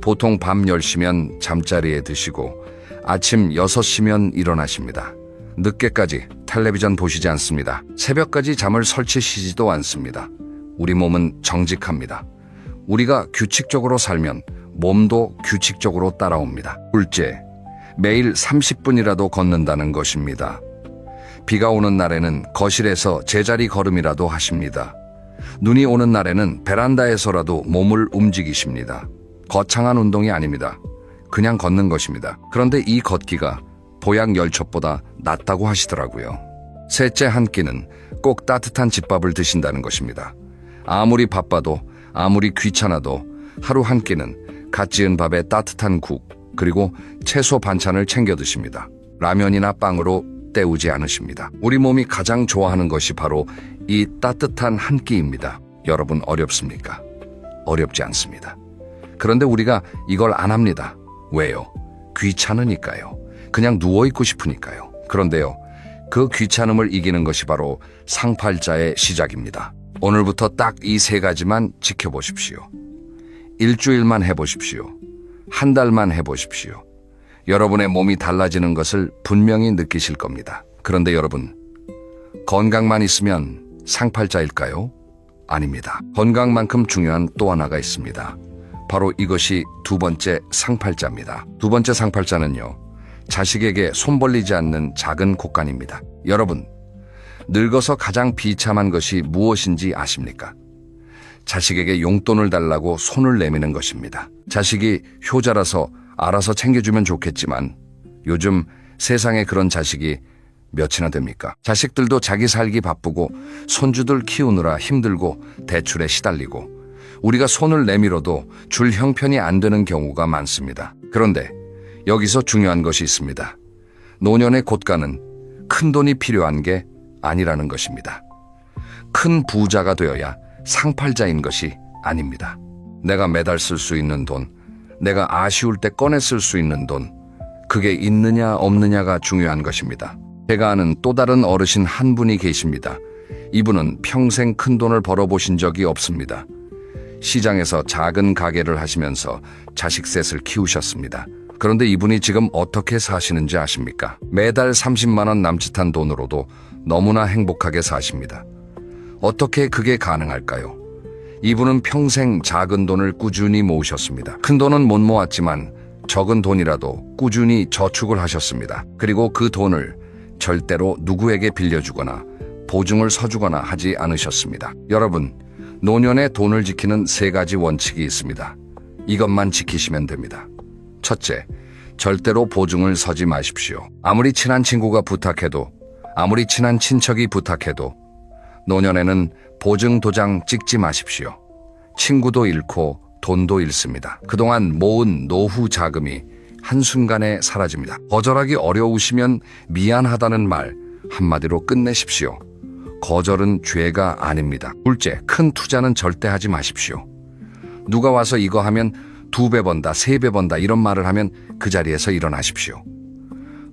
보통 밤 10시면 잠자리에 드시고 아침 6시면 일어나십니다. 늦게까지 텔레비전 보시지 않습니다. 새벽까지 잠을 설치시지도 않습니다. 우리 몸은 정직합니다. 우리가 규칙적으로 살면 몸도 규칙적으로 따라옵니다. 둘째, 매일 30분이라도 걷는다는 것입니다. 비가 오는 날에는 거실에서 제자리 걸음이라도 하십니다. 눈이 오는 날에는 베란다에서라도 몸을 움직이십니다. 거창한 운동이 아닙니다. 그냥 걷는 것입니다. 그런데 이 걷기가 보약 10첩보다 낫다고 하시더라고요. 셋째 한 끼는 꼭 따뜻한 집밥을 드신다는 것입니다. 아무리 바빠도 아무리 귀찮아도 하루 한 끼는 갓 지은 밥에 따뜻한 국 그리고 채소 반찬을 챙겨 드십니다. 라면이나 빵으로 때우지 않으십니다. 우리 몸이 가장 좋아하는 것이 바로 이 따뜻한 한 끼입니다. 여러분, 어렵습니까? 어렵지 않습니다. 그런데 우리가 이걸 안 합니다. 왜요? 귀찮으니까요. 그냥 누워있고 싶으니까요. 그런데요, 그 귀찮음을 이기는 것이 바로 상팔자의 시작입니다. 오늘부터 딱 이 3가지만 지켜보십시오. 일주일만 해보십시오. 한 달만 해보십시오. 여러분의 몸이 달라지는 것을 분명히 느끼실 겁니다. 그런데 여러분, 건강만 있으면 상팔자일까요? 아닙니다. 건강만큼 중요한 또 하나가 있습니다. 바로 이것이 2번째 상팔자입니다. 2번째 상팔자는요, 자식에게 손 벌리지 않는 작은 곳간입니다. 여러분, 늙어서 가장 비참한 것이 무엇인지 아십니까? 자식에게 용돈을 달라고 손을 내미는 것입니다. 자식이 효자라서 알아서 챙겨주면 좋겠지만 요즘 세상에 그런 자식이 몇이나 됩니까? 자식들도 자기 살기 바쁘고 손주들 키우느라 힘들고 대출에 시달리고 우리가 손을 내밀어도 줄 형편이 안 되는 경우가 많습니다. 그런데 여기서 중요한 것이 있습니다. 노년의 곳간은 큰 돈이 필요한 게 아니라는 것입니다. 큰 부자가 되어야 상팔자인 것이 아닙니다. 내가 매달 쓸 수 있는 돈, 내가 아쉬울 때 꺼내 쓸 수 있는 돈, 그게 있느냐 없느냐가 중요한 것입니다. 제가 아는 또 다른 어르신 한 분이 계십니다. 이분은 평생 큰 돈을 벌어보신 적이 없습니다. 시장에서 작은 가게를 하시면서 자식 셋을 키우셨습니다. 그런데 이분이 지금 어떻게 사시는지 아십니까? 매달 30만 원 남짓한 돈으로도 너무나 행복하게 사십니다. 어떻게 그게 가능할까요? 이분은 평생 작은 돈을 꾸준히 모으셨습니다. 큰 돈은 못 모았지만 적은 돈이라도 꾸준히 저축을 하셨습니다. 그리고 그 돈을 절대로 누구에게 빌려주거나 보증을 서주거나 하지 않으셨습니다. 여러분, 노년에 돈을 지키는 3가지 원칙이 있습니다. 이것만 지키시면 됩니다. 첫째, 절대로 보증을 서지 마십시오. 아무리 친한 친구가 부탁해도, 아무리 친한 친척이 부탁해도 노년에는 보증 도장 찍지 마십시오. 친구도 잃고 돈도 잃습니다. 그동안 모은 노후 자금이 한순간에 사라집니다. 거절하기 어려우시면 미안하다는 말 한마디로 끝내십시오. 거절은 죄가 아닙니다. 둘째, 큰 투자는 절대 하지 마십시오. 누가 와서 이거 하면 2배 번다, 3배 번다 이런 말을 하면 그 자리에서 일어나십시오.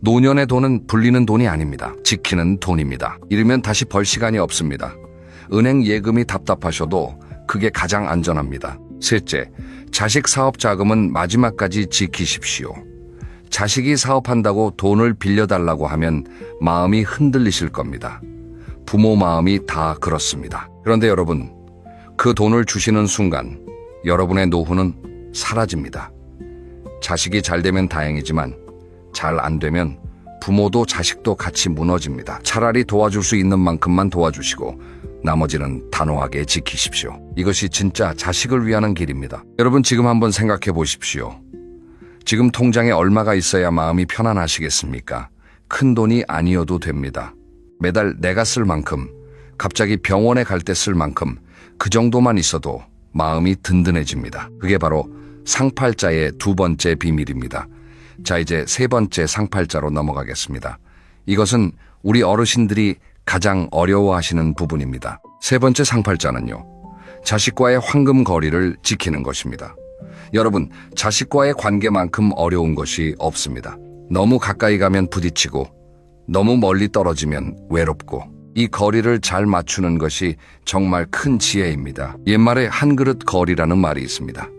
노년의 돈은 불리는 돈이 아닙니다. 지키는 돈입니다. 잃으면 다시 벌 시간이 없습니다. 은행 예금이 답답하셔도 그게 가장 안전합니다. 셋째, 자식 사업 자금은 마지막까지 지키십시오. 자식이 사업한다고 돈을 빌려달라고 하면 마음이 흔들리실 겁니다. 부모 마음이 다 그렇습니다. 그런데 여러분, 그 돈을 주시는 순간 여러분의 노후는 사라집니다. 자식이 잘 되면 다행이지만 잘 안 되면 부모도 자식도 같이 무너집니다. 차라리 도와줄 수 있는 만큼만 도와주시고 나머지는 단호하게 지키십시오. 이것이 진짜 자식을 위하는 길입니다. 여러분, 지금 한번 생각해 보십시오. 지금 통장에 얼마가 있어야 마음이 편안하시겠습니까? 큰 돈이 아니어도 됩니다. 매달 내가 쓸 만큼, 갑자기 병원에 갈 때 쓸 만큼 그 정도만 있어도 마음이 든든해집니다. 그게 바로 상팔자의 2번째 비밀입니다. 자, 이제 3번째 상팔자로 넘어가겠습니다. 이것은 우리 어르신들이 가장 어려워하시는 부분입니다. 3번째 상팔자는요, 자식과의 황금 거리를 지키는 것입니다. 여러분, 자식과의 관계만큼 어려운 것이 없습니다. 너무 가까이 가면 부딪히고 너무 멀리 떨어지면 외롭고 이 거리를 잘 맞추는 것이 정말 큰 지혜입니다. 옛말에 한 그릇 거리라는 말이 있습니다.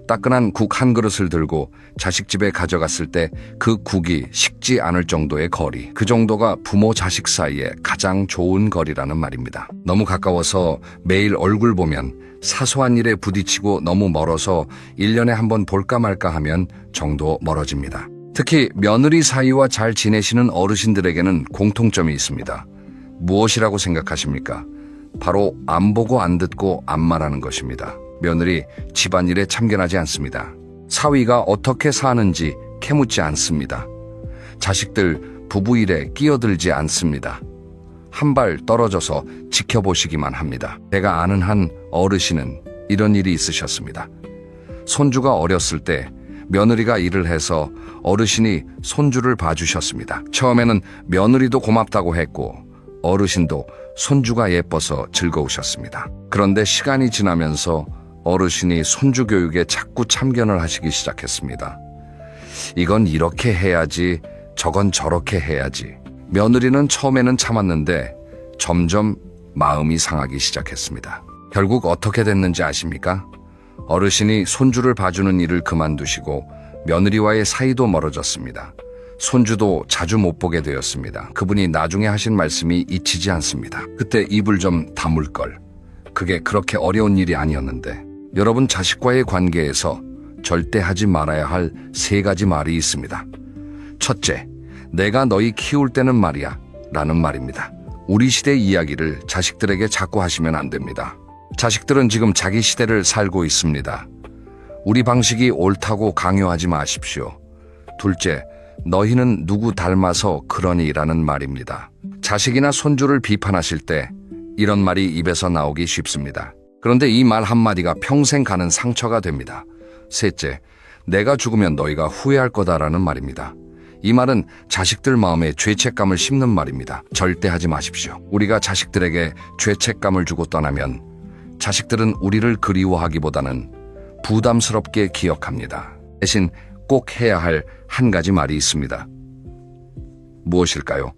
따끈한 국 한 그릇을 들고 자식 집에 가져갔을 때 그 국이 식지 않을 정도의 거리, 그 정도가 부모 자식 사이에 가장 좋은 거리라는 말입니다. 너무 가까워서 매일 얼굴 보면 사소한 일에 부딪히고 너무 멀어서 1년에 한 번 볼까 말까 하면 정도 멀어집니다. 특히 며느리 사이와 잘 지내시는 어르신들에게는 공통점이 있습니다. 무엇이라고 생각하십니까? 바로 안 보고 안 듣고 안 말하는 것입니다. 며느리 집안일에 참견하지 않습니다. 사위가 어떻게 사는지 캐묻지 않습니다. 자식들 부부 일에 끼어들지 않습니다. 한 발 떨어져서 지켜보시기만 합니다. 제가 아는 한 어르신은 이런 일이 있으셨습니다. 손주가 어렸을 때 며느리가 일을 해서 어르신이 손주를 봐주셨습니다. 처음에는 며느리도 고맙다고 했고 어르신도 손주가 예뻐서 즐거우셨습니다. 그런데 시간이 지나면서 어르신이 손주 교육에 자꾸 참견을 하시기 시작했습니다. 이건 이렇게 해야지, 저건 저렇게 해야지. 며느리는 처음에는 참았는데 점점 마음이 상하기 시작했습니다. 결국 어떻게 됐는지 아십니까? 어르신이 손주를 봐주는 일을 그만두시고 며느리와의 사이도 멀어졌습니다. 손주도 자주 못 보게 되었습니다. 그분이 나중에 하신 말씀이 잊히지 않습니다. 그때 입을 좀 다물 걸. 그게 그렇게 어려운 일이 아니었는데. 여러분, 자식과의 관계에서 절대 하지 말아야 할 3가지 말이 있습니다. 첫째, 내가 너희 키울 때는 말이야 라는 말입니다. 우리 시대 이야기를 자식들에게 자꾸 하시면 안 됩니다. 자식들은 지금 자기 시대를 살고 있습니다. 우리 방식이 옳다고 강요하지 마십시오. 둘째, 너희는 누구 닮아서 그러니 라는 말입니다. 자식이나 손주를 비판하실 때 이런 말이 입에서 나오기 쉽습니다. 그런데 이 말 한마디가 평생 가는 상처가 됩니다. 셋째, 내가 죽으면 너희가 후회할 거다라는 말입니다. 이 말은 자식들 마음에 죄책감을 심는 말입니다. 절대 하지 마십시오. 우리가 자식들에게 죄책감을 주고 떠나면 자식들은 우리를 그리워하기보다는 부담스럽게 기억합니다. 대신 꼭 해야 할 한 가지 말이 있습니다. 무엇일까요?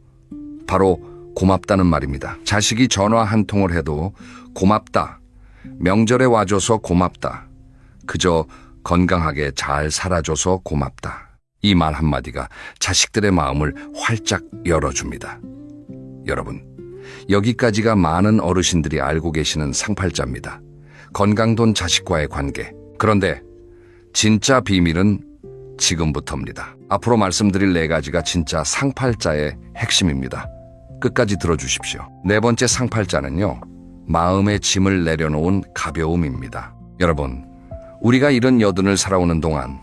바로 고맙다는 말입니다. 자식이 전화 한 통을 해도 고맙다. 명절에 와줘서 고맙다. 그저 건강하게 잘 살아줘서 고맙다. 이 말 한마디가 자식들의 마음을 활짝 열어줍니다. 여러분, 여기까지가 많은 어르신들이 알고 계시는 상팔자입니다. 건강돈 자식과의 관계. 그런데 진짜 비밀은 지금부터입니다. 앞으로 말씀드릴 4가지가 진짜 상팔자의 핵심입니다. 끝까지 들어주십시오. 4번째 상팔자는요, 마음의 짐을 내려놓은 가벼움입니다. 여러분, 우리가 이런 여든을 살아오는 동안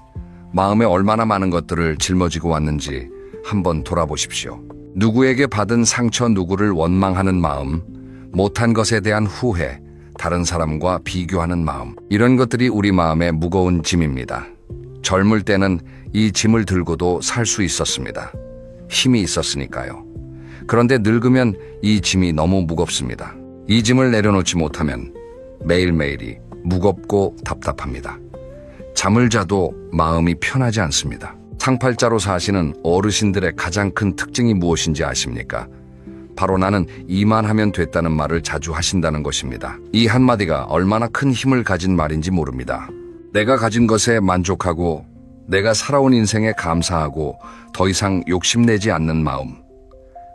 마음에 얼마나 많은 것들을 짊어지고 왔는지 한번 돌아보십시오. 누구에게 받은 상처, 누구를 원망하는 마음, 못한 것에 대한 후회, 다른 사람과 비교하는 마음, 이런 것들이 우리 마음의 무거운 짐입니다. 젊을 때는 이 짐을 들고도 살 수 있었습니다. 힘이 있었으니까요. 그런데 늙으면 이 짐이 너무 무겁습니다. 이 짐을 내려놓지 못하면 매일매일이 무겁고 답답합니다. 잠을 자도 마음이 편하지 않습니다. 상팔자로 사시는 어르신들의 가장 큰 특징이 무엇인지 아십니까? 바로 나는 이만 하면 됐다는 말을 자주 하신다는 것입니다. 이 한마디가 얼마나 큰 힘을 가진 말인지 모릅니다. 내가 가진 것에 만족하고 내가 살아온 인생에 감사하고 더 이상 욕심내지 않는 마음.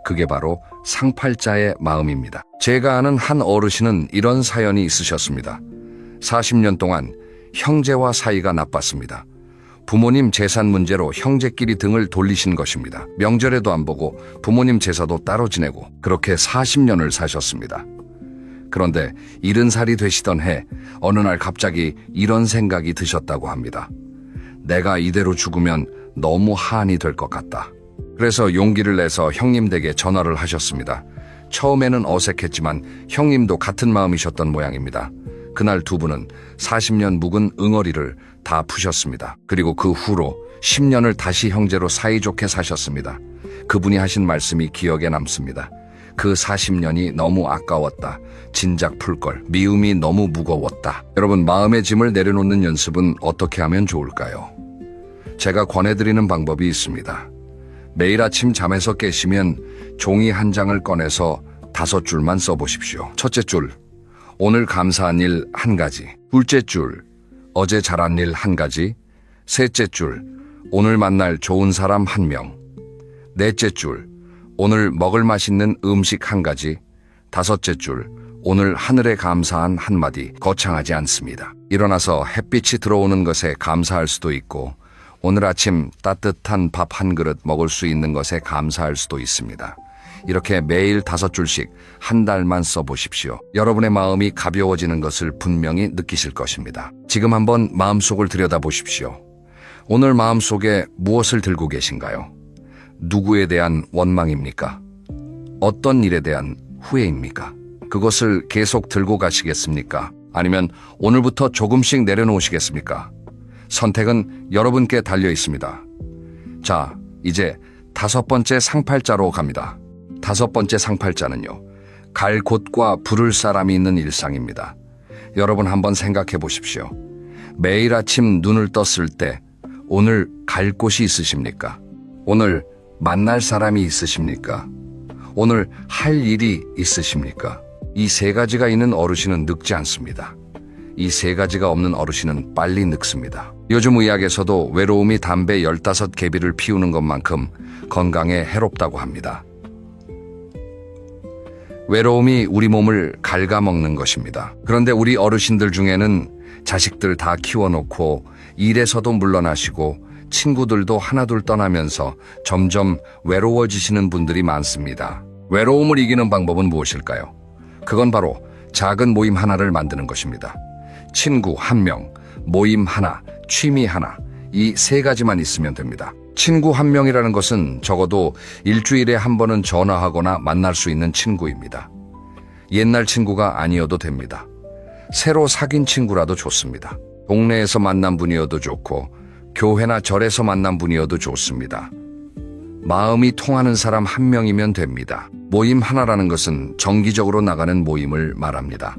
그게 바로 상팔자의 마음입니다. 제가 아는 한 어르신은 이런 사연이 있으셨습니다. 40년 동안 형제와 사이가 나빴습니다. 부모님 재산 문제로 형제끼리 등을 돌리신 것입니다. 명절에도 안 보고 부모님 제사도 따로 지내고 그렇게 40년을 사셨습니다. 그런데 70살이 되시던 해 어느 날 갑자기 이런 생각이 드셨다고 합니다. 내가 이대로 죽으면 너무 한이 될 것 같다. 그래서 용기를 내서 형님 댁에 전화를 하셨습니다. 처음에는 어색했지만 형님도 같은 마음이셨던 모양입니다. 그날 두 분은 40년 묵은 응어리를 다 푸셨습니다. 그리고 그 후로 10년을 다시 형제로 사이좋게 사셨습니다. 그분이 하신 말씀이 기억에 남습니다. 그 40년이 너무 아까웠다. 진작 풀걸. 미움이 너무 무거웠다. 여러분, 마음의 짐을 내려놓는 연습은 어떻게 하면 좋을까요? 제가 권해드리는 방법이 있습니다. 매일 아침 잠에서 깨시면 종이 한 장을 꺼내서 5줄만 써보십시오. 첫째 줄, 오늘 감사한 일 1가지. 둘째 줄, 어제 잘한 일 1가지. 셋째 줄, 오늘 만날 좋은 사람 1명. 넷째 줄, 오늘 먹을 맛있는 음식 1가지. 다섯째 줄, 오늘 하늘에 감사한 한마디. 거창하지 않습니다. 일어나서 햇빛이 들어오는 것에 감사할 수도 있고 오늘 아침 따뜻한 밥 1그릇 먹을 수 있는 것에 감사할 수도 있습니다. 이렇게 매일 5줄씩 한 달만 써보십시오. 여러분의 마음이 가벼워지는 것을 분명히 느끼실 것입니다. 지금 한번 마음속을 들여다보십시오. 오늘 마음속에 무엇을 들고 계신가요? 누구에 대한 원망입니까? 어떤 일에 대한 후회입니까? 그것을 계속 들고 가시겠습니까? 아니면 오늘부터 조금씩 내려놓으시겠습니까? 선택은 여러분께 달려 있습니다. 자, 이제 5번째 상팔자로 갑니다. 5번째 상팔자는요, 갈 곳과 부를 사람이 있는 일상입니다. 여러분 한번 생각해 보십시오. 매일 아침 눈을 떴을 때 오늘 갈 곳이 있으십니까? 오늘 만날 사람이 있으십니까? 오늘 할 일이 있으십니까? 이 3가지가 있는 어르신은 늙지 않습니다. 이 3가지가 없는 어르신은 빨리 늙습니다. 요즘 의학에서도 외로움이 담배 15개비를 피우는 것만큼 건강에 해롭다고 합니다. 외로움이 우리 몸을 갉아먹는 것입니다. 그런데 우리 어르신들 중에는 자식들 다 키워놓고 일에서도 물러나시고 친구들도 하나둘 떠나면서 점점 외로워지시는 분들이 많습니다. 외로움을 이기는 방법은 무엇일까요? 그건 바로 작은 모임 하나를 만드는 것입니다. 친구 1명, 모임 하나, 취미 하나, 이 3가지만 있으면 됩니다. 친구 1명이라는 것은 적어도 일주일에 한 번은 전화하거나 만날 수 있는 친구입니다. 옛날 친구가 아니어도 됩니다. 새로 사귄 친구라도 좋습니다. 동네에서 만난 분이어도 좋고 교회나 절에서 만난 분이어도 좋습니다. 마음이 통하는 사람 1명이면 됩니다. 모임 하나라는 것은 정기적으로 나가는 모임을 말합니다.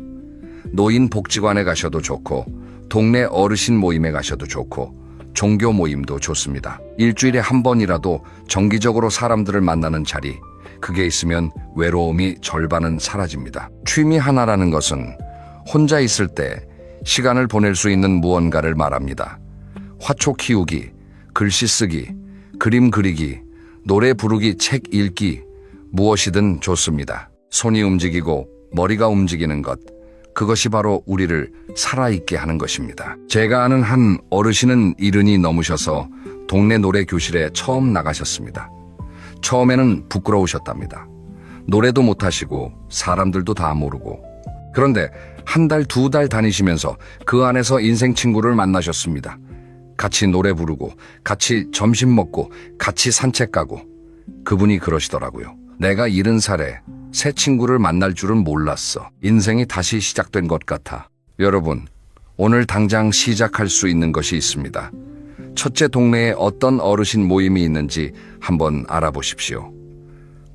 노인 복지관에 가셔도 좋고 동네 어르신 모임에 가셔도 좋고 종교 모임도 좋습니다. 일주일에 한 번이라도 정기적으로 사람들을 만나는 자리, 그게 있으면 외로움이 절반은 사라집니다. 취미 하나라는 것은 혼자 있을 때 시간을 보낼 수 있는 무언가를 말합니다. 화초 키우기, 글씨 쓰기, 그림 그리기, 노래 부르기, 책 읽기, 무엇이든 좋습니다. 손이 움직이고 머리가 움직이는 것, 그것이 바로 우리를 살아있게 하는 것입니다. 제가 아는 한 어르신은 70이 넘으셔서 동네 노래 교실에 처음 나가셨습니다. 처음에는 부끄러우셨답니다. 노래도 못하시고 사람들도 다 모르고. 그런데 한 달, 2달 다니시면서 그 안에서 인생 친구를 만나셨습니다. 같이 노래 부르고, 같이 점심 먹고, 같이 산책 가고. 그분이 그러시더라고요. 내가 70살에 새 친구를 만날 줄은 몰랐어. 인생이 다시 시작된 것 같아. 여러분, 오늘 당장 시작할 수 있는 것이 있습니다. 첫째, 동네에 어떤 어르신 모임이 있는지 한번 알아보십시오.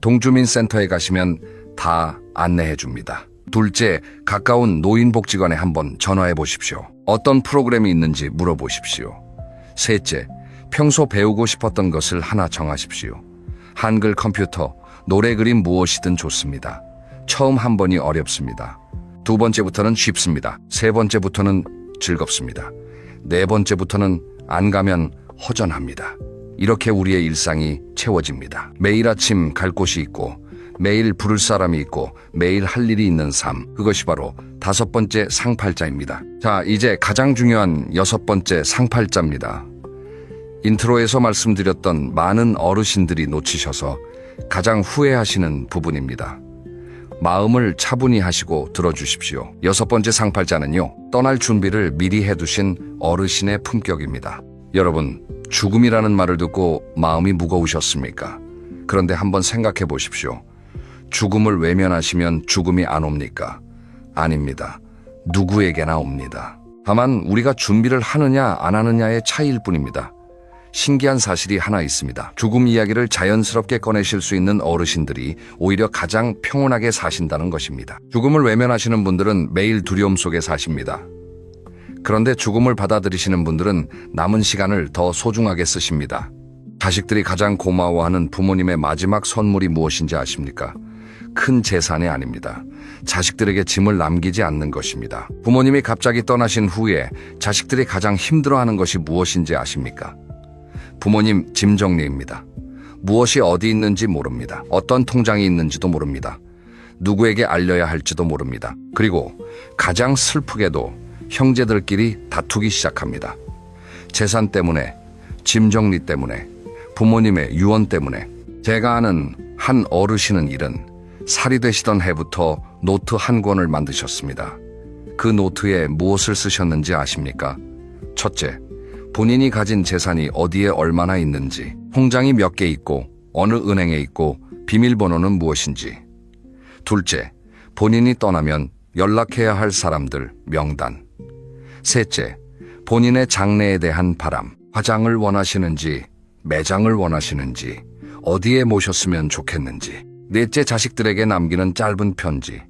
동주민센터에 가시면 다 안내해 줍니다. 둘째, 가까운 노인복지관에 한번 전화해 보십시오. 어떤 프로그램이 있는지 물어보십시오. 셋째, 평소 배우고 싶었던 것을 하나 정하십시오. 한글, 컴퓨터, 노래, 그림 무엇이든 좋습니다. 처음 한 번이 어렵습니다. 두 번째부터는 쉽습니다. 세 번째부터는 즐겁습니다. 네 번째부터는 안 가면 허전합니다. 이렇게 우리의 일상이 채워집니다. 매일 아침 갈 곳이 있고, 매일 부를 사람이 있고, 매일 할 일이 있는 삶. 그것이 바로 5번째 상팔자입니다. 자, 이제 가장 중요한 6번째 상팔자입니다. 인트로에서 말씀드렸던 많은 어르신들이 놓치셔서 가장 후회하시는 부분입니다. 마음을 차분히 하시고 들어주십시오. 6번째 상팔자는요, 떠날 준비를 미리 해두신 어르신의 품격입니다. 여러분, 죽음이라는 말을 듣고 마음이 무거우셨습니까? 그런데 한번 생각해 보십시오. 죽음을 외면하시면 죽음이 안 옵니까? 아닙니다. 누구에게나 옵니다. 다만 우리가 준비를 하느냐 안 하느냐의 차이일 뿐입니다. 신기한 사실이 하나 있습니다. 죽음 이야기를 자연스럽게 꺼내실 수 있는 어르신들이 오히려 가장 평온하게 사신다는 것입니다. 죽음을 외면하시는 분들은 매일 두려움 속에 사십니다. 그런데 죽음을 받아들이시는 분들은 남은 시간을 더 소중하게 쓰십니다. 자식들이 가장 고마워하는 부모님의 마지막 선물이 무엇인지 아십니까? 큰 재산이 아닙니다. 자식들에게 짐을 남기지 않는 것입니다. 부모님이 갑자기 떠나신 후에 자식들이 가장 힘들어하는 것이 무엇인지 아십니까? 부모님 짐 정리입니다. 무엇이 어디 있는지 모릅니다. 어떤 통장이 있는지도 모릅니다. 누구에게 알려야 할지도 모릅니다. 그리고 가장 슬프게도 형제들끼리 다투기 시작합니다. 재산 때문에, 짐 정리 때문에, 부모님의 유언 때문에. 제가 아는 한 어르신은 살이 되시던 해부터 노트 한 권을 만드셨습니다. 그 노트에 무엇을 쓰셨는지 아십니까? 첫째, 본인이 가진 재산이 어디에 얼마나 있는지, 통장이 몇 개 있고, 어느 은행에 있고, 비밀번호는 무엇인지. 둘째, 본인이 떠나면 연락해야 할 사람들 명단. 셋째, 본인의 장래에 대한 바람. 화장을 원하시는지, 매장을 원하시는지, 어디에 모셨으면 좋겠는지. 넷째, 자식들에게 남기는 짧은 편지.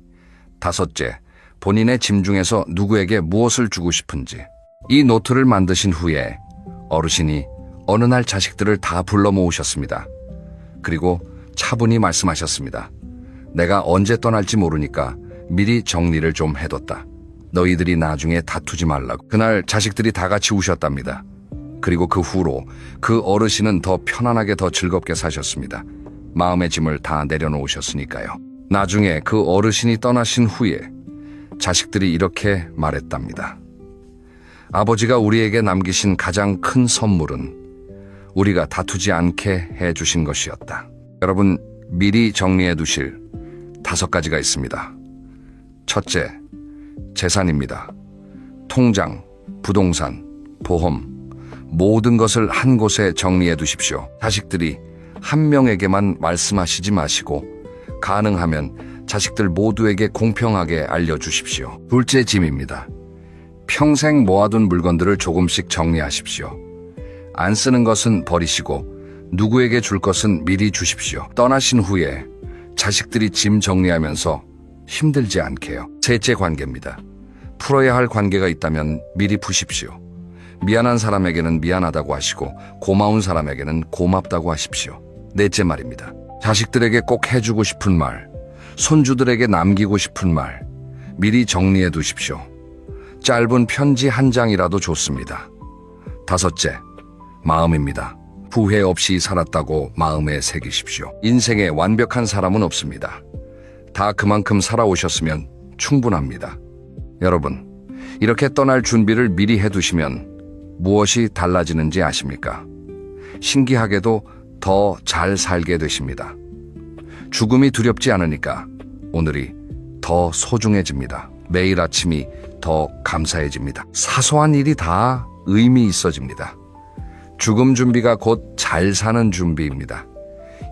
다섯째, 본인의 짐 중에서 누구에게 무엇을 주고 싶은지. 이 노트를 만드신 후에 어르신이 어느 날 자식들을 다 불러 모으셨습니다. 그리고 차분히 말씀하셨습니다. 내가 언제 떠날지 모르니까 미리 정리를 좀 해뒀다. 너희들이 나중에 다투지 말라고. 그날 자식들이 다 같이 우셨답니다. 그리고 그 후로 그 어르신은 더 편안하게 더 즐겁게 사셨습니다. 마음의 짐을 다 내려놓으셨으니까요. 나중에 그 어르신이 떠나신 후에 자식들이 이렇게 말했답니다. 아버지가 우리에게 남기신 가장 큰 선물은 우리가 다투지 않게 해주신 것이었다. 여러분, 미리 정리해 두실 5가지가 있습니다. 첫째, 재산입니다. 통장, 부동산, 보험, 모든 것을 한 곳에 정리해 두십시오. 자식들이 한 명에게만 말씀하시지 마시고 가능하면 자식들 모두에게 공평하게 알려주십시오. 둘째, 짐입니다. 평생 모아둔 물건들을 조금씩 정리하십시오. 안 쓰는 것은 버리시고 누구에게 줄 것은 미리 주십시오. 떠나신 후에 자식들이 짐 정리하면서 힘들지 않게요. 셋째, 관계입니다. 풀어야 할 관계가 있다면 미리 푸십시오. 미안한 사람에게는 미안하다고 하시고 고마운 사람에게는 고맙다고 하십시오. 넷째 말입니다. 자식들에게 꼭 해주고 싶은 말, 손주들에게 남기고 싶은 말, 미리 정리해 두십시오. 짧은 편지 한 장이라도 좋습니다. 다섯째, 마음입니다. 후회 없이 살았다고 마음에 새기십시오. 인생에 완벽한 사람은 없습니다. 다 그만큼 살아오셨으면 충분합니다. 여러분, 이렇게 떠날 준비를 미리 해두시면 무엇이 달라지는지 아십니까? 신기하게도 더 잘 살게 되십니다. 죽음이 두렵지 않으니까 오늘이 더 소중해집니다. 매일 아침이 더 감사해집니다. 사소한 일이 다 의미 있어집니다. 죽음 준비가 곧 잘 사는 준비입니다.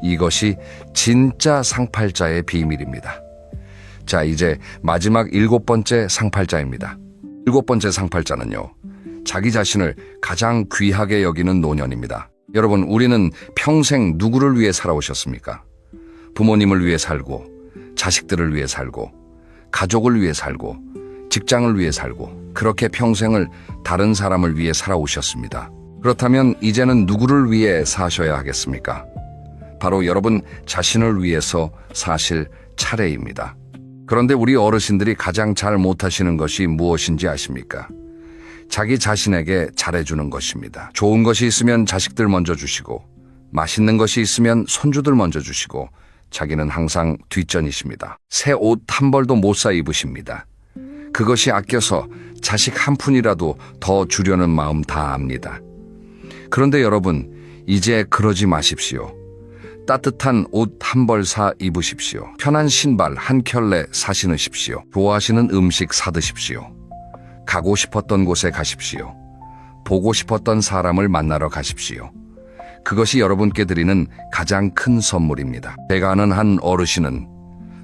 이것이 진짜 상팔자의 비밀입니다. 자, 이제 마지막 7번째 상팔자입니다. 7번째 상팔자는요, 자기 자신을 가장 귀하게 여기는 노년입니다. 여러분, 우리는 평생 누구를 위해 살아오셨습니까? 부모님을 위해 살고, 자식들을 위해 살고, 가족을 위해 살고, 직장을 위해 살고, 그렇게 평생을 다른 사람을 위해 살아오셨습니다. 그렇다면 이제는 누구를 위해 사셔야 하겠습니까? 바로 여러분 자신을 위해서 사실 차례입니다. 그런데 우리 어르신들이 가장 잘 못하시는 것이 무엇인지 아십니까? 자기 자신에게 잘해주는 것입니다. 좋은 것이 있으면 자식들 먼저 주시고, 맛있는 것이 있으면 손주들 먼저 주시고, 자기는 항상 뒷전이십니다. 새 옷 한 벌도 못 사 입으십니다. 그것이 아껴서 자식 한 푼이라도 더 주려는 마음 다 압니다. 그런데 여러분, 이제 그러지 마십시오. 따뜻한 옷 한 벌 사 입으십시오. 편한 신발 한 켤레 사 신으십시오. 좋아하시는 음식 사 드십시오. 가고 싶었던 곳에 가십시오. 보고 싶었던 사람을 만나러 가십시오. 그것이 여러분께 드리는 가장 큰 선물입니다. 제가 아는 한 어르신은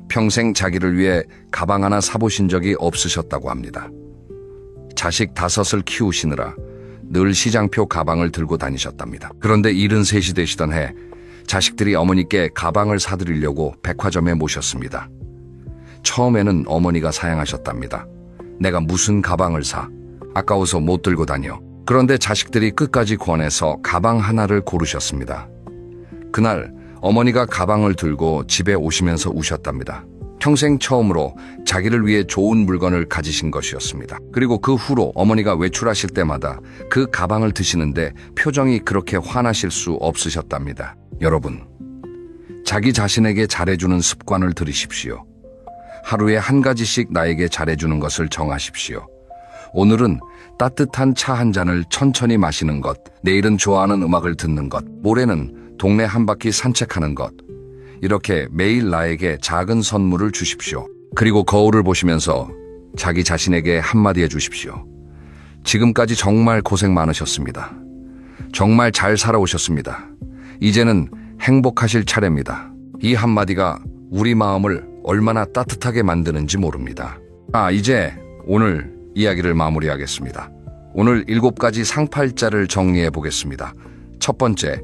평생 자기를 위해 가방 하나 사보신 적이 없으셨다고 합니다. 자식 5을 키우시느라 늘 시장표 가방을 들고 다니셨답니다. 그런데 73이 되시던 해 자식들이 어머니께 가방을 사드리려고 백화점에 모셨습니다. 처음에는 어머니가 사양하셨답니다. 내가 무슨 가방을 사? 아까워서 못 들고 다녀. 그런데 자식들이 끝까지 권해서 가방 하나를 고르셨습니다. 그날 어머니가 가방을 들고 집에 오시면서 우셨답니다. 평생 처음으로 자기를 위해 좋은 물건을 가지신 것이었습니다. 그리고 그 후로 어머니가 외출하실 때마다 그 가방을 드시는데 표정이 그렇게 환하실 수 없으셨답니다. 여러분, 자기 자신에게 잘해주는 습관을 들이십시오. 하루에 한 가지씩 나에게 잘해주는 것을 정하십시오. 오늘은 따뜻한 차 한 잔을 천천히 마시는 것, 내일은 좋아하는 음악을 듣는 것, 모레는 동네 한 바퀴 산책하는 것, 이렇게 매일 나에게 작은 선물을 주십시오. 그리고 거울을 보시면서 자기 자신에게 한마디 해주십시오. 지금까지 정말 고생 많으셨습니다. 정말 잘 살아오셨습니다. 이제는 행복하실 차례입니다. 이 한마디가 우리 마음을 얼마나 따뜻하게 만드는지 모릅니다. 이제 오늘 이야기를 마무리하겠습니다. 오늘 7가지 상팔자를 정리해 보겠습니다. 첫 번째,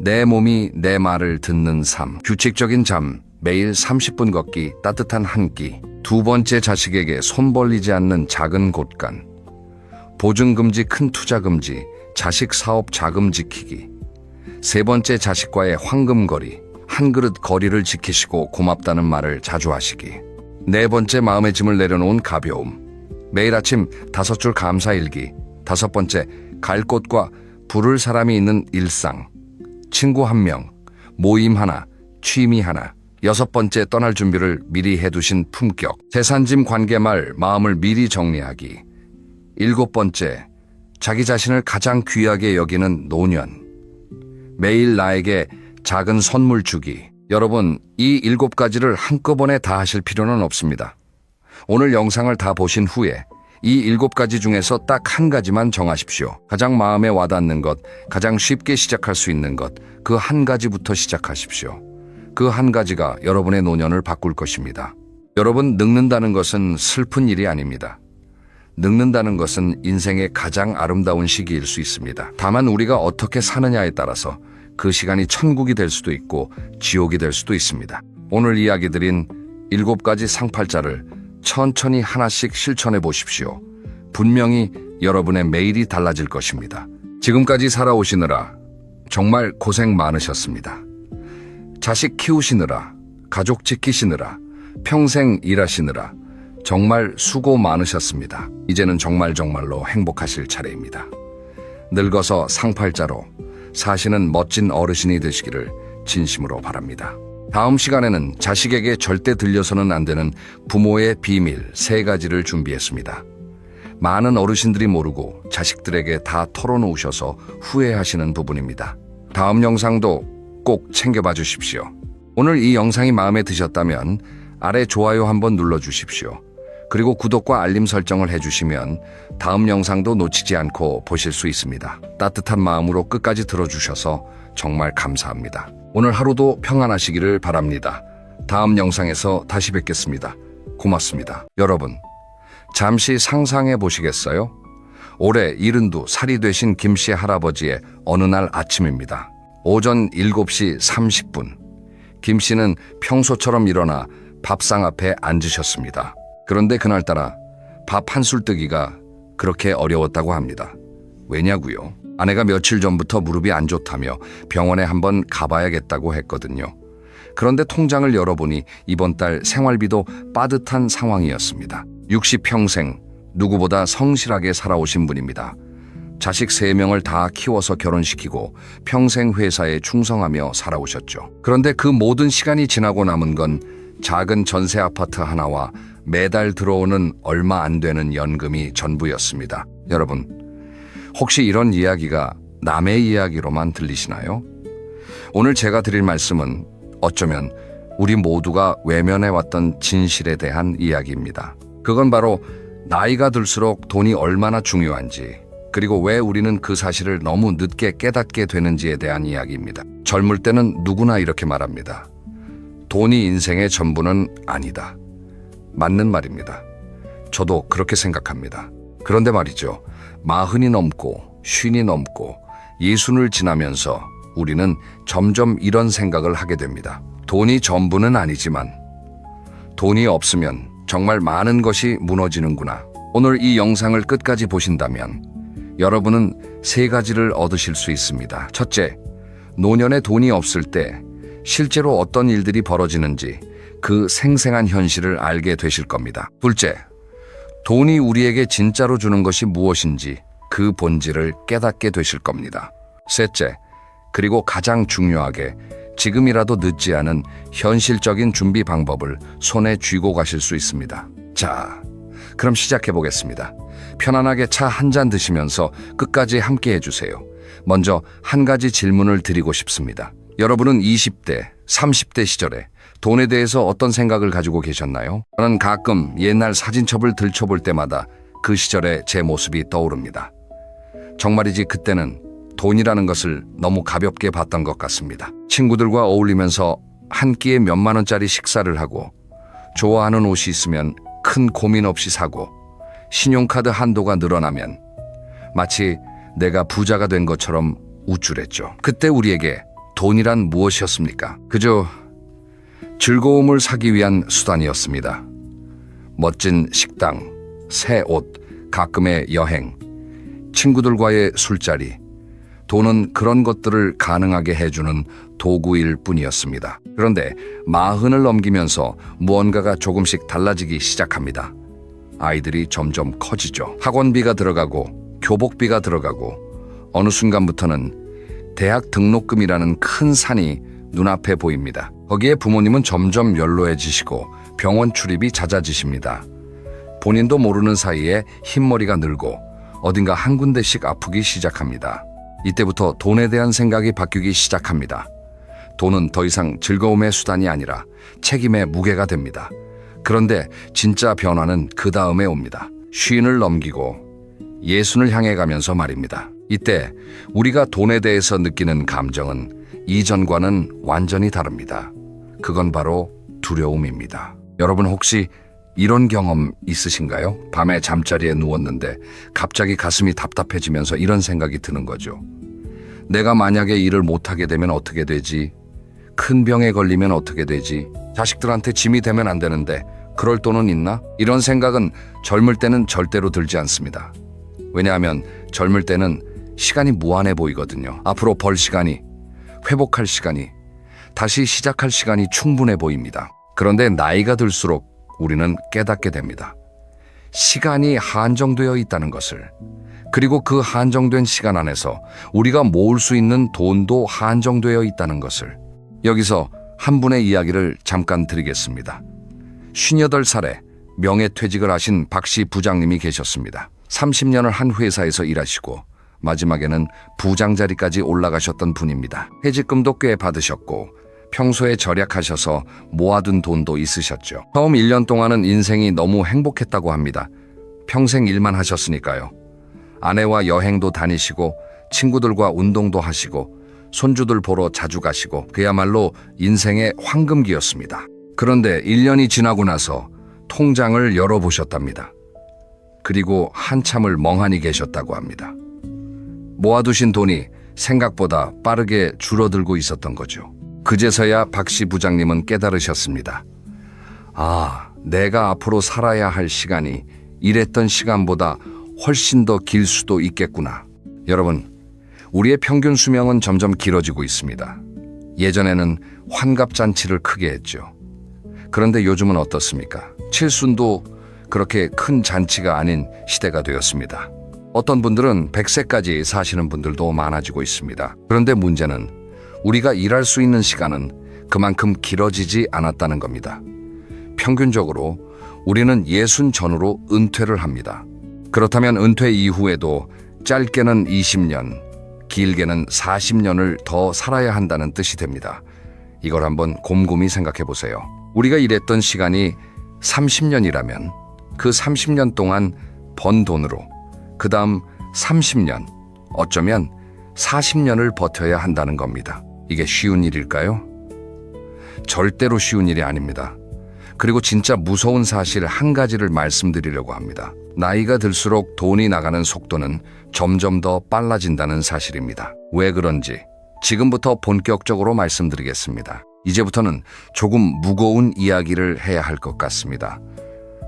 내 몸이 내 말을 듣는 삶. 규칙적인 잠, 매일 30분 걷기, 따뜻한 한 끼. 두 번째, 자식에게 손 벌리지 않는 작은 곳간. 보증금지 큰 투자금지, 자식 사업 자금 지키기. 세 번째, 자식과의 황금거리. 한 그릇 거리를 지키시고 고맙다는 말을 자주 하시기. 네 번째, 마음의 짐을 내려놓은 가벼움. 매일 아침 5줄 감사일기. 다섯 번째, 갈 곳과 부를 사람이 있는 일상. 친구 1명, 모임 하나, 취미 하나. 여섯 번째, 떠날 준비를 미리 해두신 품격. 재산짐 관계말, 마음을 미리 정리하기. 일곱 번째, 자기 자신을 가장 귀하게 여기는 노년. 매일 나에게 작은 선물 주기. 여러분, 이 7가지를 한꺼번에 다 하실 필요는 없습니다. 오늘 영상을 다 보신 후에 이 7가지 중에서 딱 한 가지만 정하십시오. 가장 마음에 와닿는 것, 가장 쉽게 시작할 수 있는 것, 그 한 가지부터 시작하십시오. 그 한 가지가 여러분의 노년을 바꿀 것입니다. 여러분, 늙는다는 것은 슬픈 일이 아닙니다. 늙는다는 것은 인생의 가장 아름다운 시기일 수 있습니다. 다만 우리가 어떻게 사느냐에 따라서 그 시간이 천국이 될 수도 있고 지옥이 될 수도 있습니다. 오늘 이야기 드린 7가지 상팔자를 천천히 하나씩 실천해 보십시오. 분명히 여러분의 매일이 달라질 것입니다. 지금까지 살아오시느라 정말 고생 많으셨습니다. 자식 키우시느라, 가족 지키시느라, 평생 일하시느라 정말 수고 많으셨습니다. 이제는 정말로 행복하실 차례입니다. 늙어서 상팔자로 사시는 멋진 어르신이 되시기를 진심으로 바랍니다. 다음 시간에는 자식에게 절대 들려서는 안 되는 부모의 비밀 3가지를 준비했습니다. 많은 어르신들이 모르고 자식들에게 다 털어놓으셔서 후회하시는 부분입니다. 다음 영상도 꼭 챙겨봐 주십시오. 오늘 이 영상이 마음에 드셨다면 아래 좋아요 한번 눌러주십시오. 그리고 구독과 알림 설정을 해주시면 다음 영상도 놓치지 않고 보실 수 있습니다. 따뜻한 마음으로 끝까지 들어주셔서 정말 감사합니다. 오늘 하루도 평안하시기를 바랍니다. 다음 영상에서 다시 뵙겠습니다. 고맙습니다. 여러분, 잠시 상상해 보시겠어요? 올해 72살이 되신 김씨 할아버지의 어느 날 아침입니다. 오전 7시 30분. 김씨는 평소처럼 일어나 밥상 앞에 앉으셨습니다. 그런데 그날따라 밥 한술 뜨기가 그렇게 어려웠다고 합니다. 왜냐고요? 아내가 며칠 전부터 무릎이 안 좋다며 병원에 한번 가봐야겠다고 했거든요. 그런데 통장을 열어보니 이번 달 생활비도 빠듯한 상황이었습니다. 60평생 누구보다 성실하게 살아오신 분입니다. 자식 3명을 다 키워서 결혼시키고 평생 회사에 충성하며 살아오셨죠. 그런데 그 모든 시간이 지나고 남은 건 작은 전세 아파트 하나와 매달 들어오는 얼마 안 되는 연금이 전부였습니다. 여러분, 혹시 이런 이야기가 남의 이야기로만 들리시나요? 오늘 제가 드릴 말씀은 어쩌면 우리 모두가 외면해왔던 진실에 대한 이야기입니다. 그건 바로 나이가 들수록 돈이 얼마나 중요한지, 그리고 왜 우리는 그 사실을 너무 늦게 깨닫게 되는지에 대한 이야기입니다. 젊을 때는 누구나 이렇게 말합니다. 돈이 인생의 전부는 아니다. 맞는 말입니다. 저도 그렇게 생각합니다. 그런데 말이죠. 40이 넘고 50이 넘고 60을 지나면서 우리는 점점 이런 생각을 하게 됩니다. 돈이 전부는 아니지만 돈이 없으면 정말 많은 것이 무너지는구나. 오늘 이 영상을 끝까지 보신다면 여러분은 3가지를 얻으실 수 있습니다. 첫째, 노년에 돈이 없을 때 실제로 어떤 일들이 벌어지는지 그 생생한 현실을 알게 되실 겁니다. 둘째, 돈이 우리에게 진짜로 주는 것이 무엇인지 그 본질을 깨닫게 되실 겁니다. 셋째, 그리고 가장 중요하게 지금이라도 늦지 않은 현실적인 준비 방법을 손에 쥐고 가실 수 있습니다. 자, 그럼 시작해 보겠습니다. 편안하게 차 한 잔 드시면서 끝까지 함께 해주세요. 먼저 한 가지 질문을 드리고 싶습니다. 여러분은 20대, 30대 시절에 돈에 대해서 어떤 생각을 가지고 계셨나요? 저는 가끔 옛날 사진첩을 들춰볼 때마다 그 시절의 제 모습이 떠오릅니다. 정말이지 그때는 돈이라는 것을 너무 가볍게 봤던 것 같습니다. 친구들과 어울리면서 한 끼에 몇만 원짜리 식사를 하고 좋아하는 옷이 있으면 큰 고민 없이 사고 신용카드 한도가 늘어나면 마치 내가 부자가 된 것처럼 우쭐했죠. 그때 우리에게 돈이란 무엇이었습니까? 그저 즐거움을 사기 위한 수단이었습니다. 멋진 식당, 새 옷, 가끔의 여행, 친구들과의 술자리, 돈은 그런 것들을 가능하게 해주는 도구일 뿐이었습니다. 그런데 40을 넘기면서 무언가가 조금씩 달라지기 시작합니다. 아이들이 점점 커지죠. 학원비가 들어가고 교복비가 들어가고 어느 순간부터는 대학 등록금이라는 큰 산이 눈앞에 보입니다. 거기에 부모님은 점점 연로해지시고 병원 출입이 잦아지십니다. 본인도 모르는 사이에 흰머리가 늘고 어딘가 한 군데씩 아프기 시작합니다. 이때부터 돈에 대한 생각이 바뀌기 시작합니다. 돈은 더 이상 즐거움의 수단이 아니라 책임의 무게가 됩니다. 그런데 진짜 변화는 그 다음에 옵니다. 50을 넘기고 60을 향해 가면서 말입니다. 이때 우리가 돈에 대해서 느끼는 감정은 이전과는 완전히 다릅니다. 그건 바로 두려움입니다. 여러분 혹시 이런 경험 있으신가요? 밤에 잠자리에 누웠는데 갑자기 가슴이 답답해지면서 이런 생각이 드는 거죠. 내가 만약에 일을 못하게 되면 어떻게 되지? 큰 병에 걸리면 어떻게 되지? 자식들한테 짐이 되면 안 되는데 그럴 돈은 있나? 이런 생각은 젊을 때는 절대로 들지 않습니다. 왜냐하면 젊을 때는 시간이 무한해 보이거든요. 앞으로 벌 시간이, 회복할 시간이, 다시 시작할 시간이 충분해 보입니다. 그런데 나이가 들수록 우리는 깨닫게 됩니다. 시간이 한정되어 있다는 것을. 그리고 그 한정된 시간 안에서 우리가 모을 수 있는 돈도 한정되어 있다는 것을. 여기서 한 분의 이야기를 잠깐 드리겠습니다. 58살에 명예퇴직을 하신 박씨 부장님이 계셨습니다. 30년을 한 회사에서 일하시고 마지막에는 부장 자리까지 올라가셨던 분입니다. 퇴직금도 꽤 받으셨고 평소에 절약하셔서 모아둔 돈도 있으셨죠. 처음 1년 동안은 인생이 너무 행복했다고 합니다. 평생 일만 하셨으니까요. 아내와 여행도 다니시고 친구들과 운동도 하시고 손주들 보러 자주 가시고 그야말로 인생의 황금기였습니다. 그런데 1년이 지나고 나서 통장을 열어보셨답니다. 그리고 한참을 멍하니 계셨다고 합니다. 모아두신 돈이 생각보다 빠르게 줄어들고 있었던 거죠. 그제서야 박씨 부장님은 깨달으셨습니다. 아, 내가 앞으로 살아야 할 시간이 일했던 시간보다 훨씬 더 길 수도 있겠구나. 여러분, 우리의 평균 수명은 점점 길어지고 있습니다. 예전에는 환갑잔치를 크게 했죠. 그런데 요즘은 어떻습니까? 칠순도 그렇게 큰 잔치가 아닌 시대가 되었습니다. 어떤 분들은 100세까지 사시는 분들도 많아지고 있습니다. 그런데 문제는 우리가 일할 수 있는 시간은 그만큼 길어지지 않았다는 겁니다. 평균적으로 우리는 60 전후로 은퇴를 합니다. 그렇다면 은퇴 이후에도 짧게는 20년, 길게는 40년을 더 살아야 한다는 뜻이 됩니다. 이걸 한번 곰곰이 생각해 보세요. 우리가 일했던 시간이 30년이라면 그 30년 동안 번 돈으로 그 다음 30년, 어쩌면 40년을 버텨야 한다는 겁니다. 이게 쉬운 일일까요? 절대로 쉬운 일이 아닙니다. 그리고 진짜 무서운 사실 한 가지를 말씀드리려고 합니다. 나이가 들수록 돈이 나가는 속도는 점점 더 빨라진다는 사실입니다. 왜 그런지 지금부터 본격적으로 말씀드리겠습니다. 이제부터는 조금 무거운 이야기를 해야 할 것 같습니다.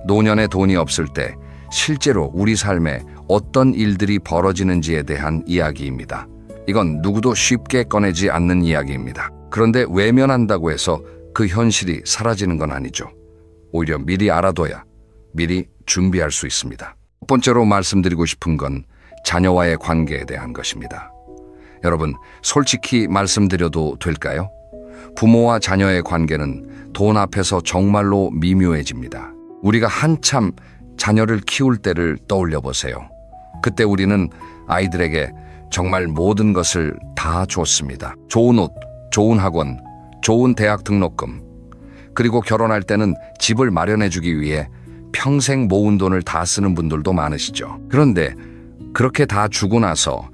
노년에 돈이 없을 때 실제로 우리 삶에 어떤 일들이 벌어지는지에 대한 이야기입니다. 이건 누구도 쉽게 꺼내지 않는 이야기입니다. 그런데 외면한다고 해서 그 현실이 사라지는 건 아니죠. 오히려 미리 알아둬야 미리 준비할 수 있습니다. 첫 번째로 말씀드리고 싶은 건 자녀와의 관계에 대한 것입니다. 여러분, 솔직히 말씀드려도 될까요? 부모와 자녀의 관계는 돈 앞에서 정말로 미묘해집니다. 우리가 한참 자녀를 키울 때를 떠올려 보세요. 그때 우리는 아이들에게 정말 모든 것을 다 줬습니다. 좋은 옷, 좋은 학원, 좋은 대학 등록금, 그리고 결혼할 때는 집을 마련해주기 위해 평생 모은 돈을 다 쓰는 분들도 많으시죠. 그런데 그렇게 다 주고 나서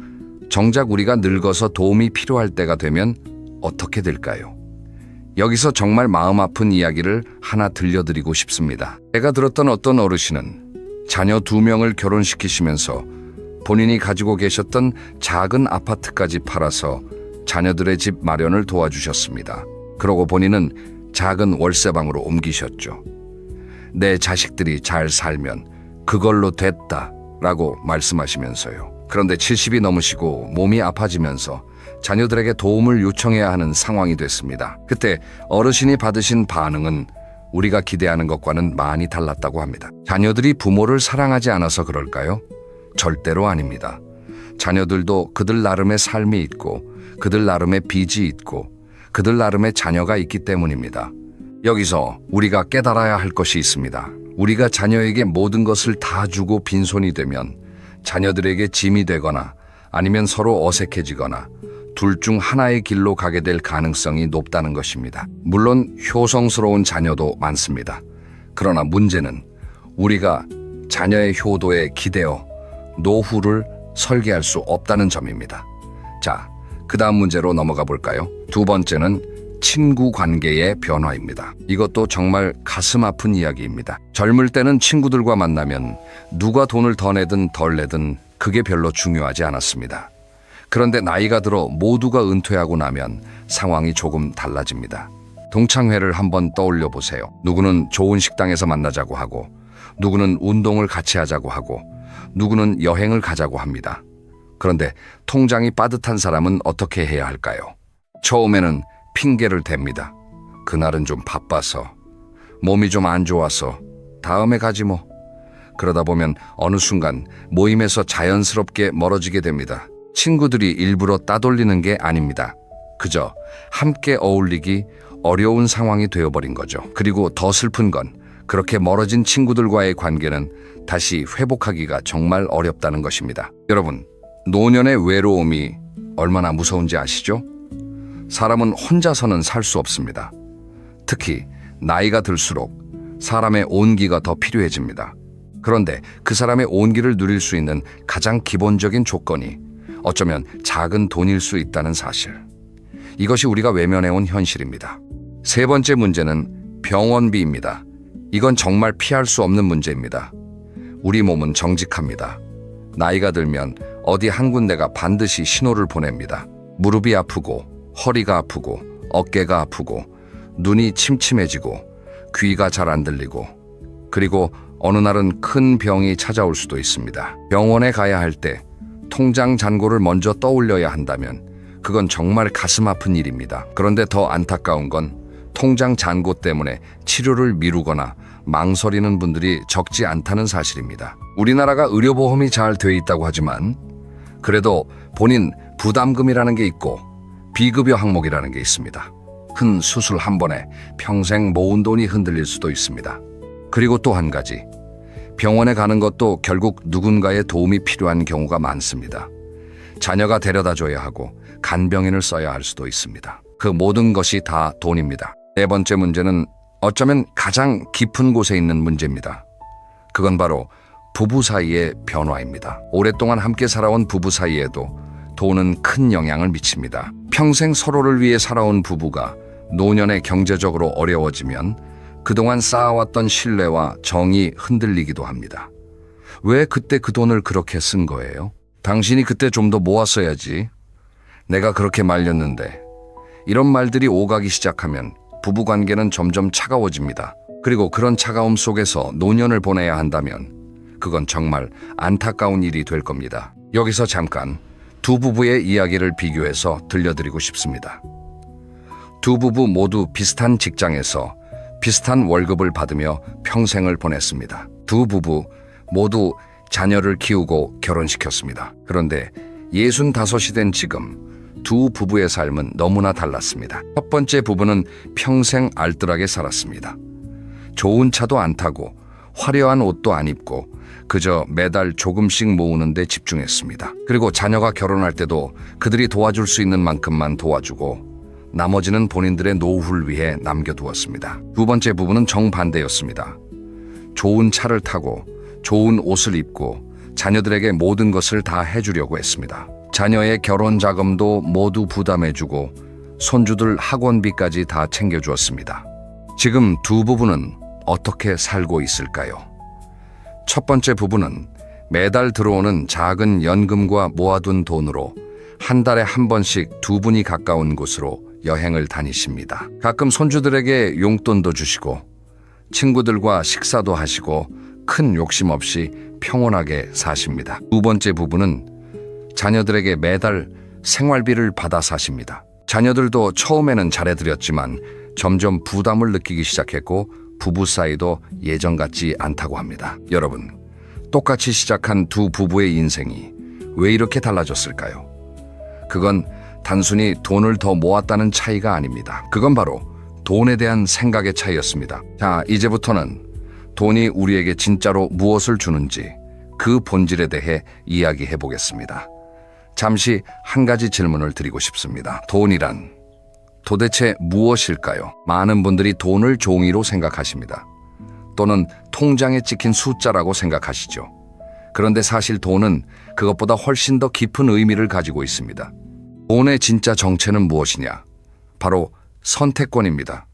정작 우리가 늙어서 도움이 필요할 때가 되면 어떻게 될까요? 여기서 정말 마음 아픈 이야기를 하나 들려드리고 싶습니다. 제가 들었던 어떤 어르신은 자녀 2명을 결혼시키시면서 본인이 가지고 계셨던 작은 아파트까지 팔아서 자녀들의 집 마련을 도와주셨습니다. 그러고 본인은 작은 월세방으로 옮기셨죠. 내 자식들이 잘 살면 그걸로 됐다라고 말씀하시면서요. 그런데 70이 넘으시고 몸이 아파지면서 자녀들에게 도움을 요청해야 하는 상황이 됐습니다. 그때 어르신이 받으신 반응은 우리가 기대하는 것과는 많이 달랐다고 합니다. 자녀들이 부모를 사랑하지 않아서 그럴까요? 절대로 아닙니다. 자녀들도 그들 나름의 삶이 있고 그들 나름의 빚이 있고 그들 나름의 자녀가 있기 때문입니다. 여기서 우리가 깨달아야 할 것이 있습니다. 우리가 자녀에게 모든 것을 다 주고 빈손이 되면 자녀들에게 짐이 되거나 아니면 서로 어색해지거나 둘 중 하나의 길로 가게 될 가능성이 높다는 것입니다. 물론 효성스러운 자녀도 많습니다. 그러나 문제는 우리가 자녀의 효도에 기대어 노후를 설계할 수 없다는 점입니다. 자, 그 다음 문제로 넘어가 볼까요? 두 번째는 친구 관계의 변화입니다. 이것도 정말 가슴 아픈 이야기입니다. 젊을 때는 친구들과 만나면 누가 돈을 더 내든 덜 내든 그게 별로 중요하지 않았습니다. 그런데 나이가 들어 모두가 은퇴하고 나면 상황이 조금 달라집니다. 동창회를 한번 떠올려 보세요. 누구는 좋은 식당에서 만나자고 하고, 누구는 운동을 같이 하자고 하고, 누구는 여행을 가자고 합니다. 그런데 통장이 빠듯한 사람은 어떻게 해야 할까요? 처음에는 핑계를 댑니다. 그날은 좀 바빠서, 몸이 좀 안 좋아서, 다음에 가지 뭐. 그러다 보면 어느 순간 모임에서 자연스럽게 멀어지게 됩니다. 친구들이 일부러 따돌리는 게 아닙니다. 그저 함께 어울리기 어려운 상황이 되어버린 거죠. 그리고 더 슬픈 건 그렇게 멀어진 친구들과의 관계는 다시 회복하기가 정말 어렵다는 것입니다. 여러분, 노년의 외로움이 얼마나 무서운지 아시죠? 사람은 혼자서는 살 수 없습니다. 특히 나이가 들수록 사람의 온기가 더 필요해집니다. 그런데 그 사람의 온기를 누릴 수 있는 가장 기본적인 조건이 어쩌면 작은 돈일 수 있다는 사실. 이것이 우리가 외면해온 현실입니다. 세 번째 문제는 병원비입니다. 이건 정말 피할 수 없는 문제입니다. 우리 몸은 정직합니다. 나이가 들면 어디 한 군데가 반드시 신호를 보냅니다. 무릎이 아프고, 허리가 아프고, 어깨가 아프고, 눈이 침침해지고, 귀가 잘 안 들리고, 그리고 어느 날은 큰 병이 찾아올 수도 있습니다. 병원에 가야 할 때 통장 잔고를 먼저 떠올려야 한다면 그건 정말 가슴 아픈 일입니다. 그런데 더 안타까운 건 통장 잔고 때문에 치료를 미루거나 망설이는 분들이 적지 않다는 사실입니다. 우리나라가 의료보험이 잘 돼 있다고 하지만 그래도 본인 부담금이라는 게 있고 비급여 항목이라는 게 있습니다. 큰 수술 한 번에 평생 모은 돈이 흔들릴 수도 있습니다. 그리고 또 한 가지, 병원에 가는 것도 결국 누군가의 도움이 필요한 경우가 많습니다. 자녀가 데려다 줘야 하고 간병인을 써야 할 수도 있습니다. 그 모든 것이 다 돈입니다. 네 번째 문제는 어쩌면 가장 깊은 곳에 있는 문제입니다. 그건 바로 부부 사이의 변화입니다. 오랫동안 함께 살아온 부부 사이에도 돈은 큰 영향을 미칩니다. 평생 서로를 위해 살아온 부부가 노년에 경제적으로 어려워지면 그동안 쌓아왔던 신뢰와 정이 흔들리기도 합니다. 왜 그때 그 돈을 그렇게 쓴 거예요? 당신이 그때 좀 더 모았어야지. 내가 그렇게 말렸는데. 이런 말들이 오가기 시작하면 부부관계는 점점 차가워집니다. 그리고 그런 차가움 속에서 노년을 보내야 한다면 그건 정말 안타까운 일이 될 겁니다. 여기서 잠깐 두 부부의 이야기를 비교해서 들려드리고 싶습니다. 두 부부 모두 비슷한 직장에서 비슷한 월급을 받으며 평생을 보냈습니다. 두 부부 모두 자녀를 키우고 결혼시켰습니다. 그런데 65이 된 지금 두 부부의 삶은 너무나 달랐습니다. 첫 번째 부부는 평생 알뜰하게 살았습니다. 좋은 차도 안 타고 화려한 옷도 안 입고 그저 매달 조금씩 모으는 데 집중했습니다. 그리고 자녀가 결혼할 때도 그들이 도와줄 수 있는 만큼만 도와주고 나머지는 본인들의 노후를 위해 남겨두었습니다. 두 번째 부부는 정반대였습니다. 좋은 차를 타고 좋은 옷을 입고 자녀들에게 모든 것을 다 해주려고 했습니다. 자녀의 결혼 자금도 모두 부담해주고 손주들 학원비까지 다 챙겨주었습니다. 지금 두 부부는 어떻게 살고 있을까요? 첫 번째 부부는 매달 들어오는 작은 연금과 모아둔 돈으로 한 달에 한 번씩 두 분이 가까운 곳으로 여행을 다니십니다. 가끔 손주들에게 용돈도 주시고 친구들과 식사도 하시고 큰 욕심 없이 평온하게 사십니다. 두 번째 부부는 자녀들에게 매달 생활비를 받아 사십니다. 자녀들도 처음에는 잘해드렸지만 점점 부담을 느끼기 시작했고 부부 사이도 예전 같지 않다고 합니다. 여러분, 똑같이 시작한 두 부부의 인생이 왜 이렇게 달라졌을까요? 그건 단순히 돈을 더 모았다는 차이가 아닙니다. 그건 바로 돈에 대한 생각의 차이였습니다. 자, 이제부터는 돈이 우리에게 진짜로 무엇을 주는지 그 본질에 대해 이야기해 보겠습니다. 잠시 한 가지 질문을 드리고 싶습니다. 돈이란 도대체 무엇일까요? 많은 분들이 돈을 종이로 생각하십니다. 또는 통장에 찍힌 숫자라고 생각하시죠. 그런데 사실 돈은 그것보다 훨씬 더 깊은 의미를 가지고 있습니다. 돈의 진짜 정체는 무엇이냐? 바로 선택권입니다.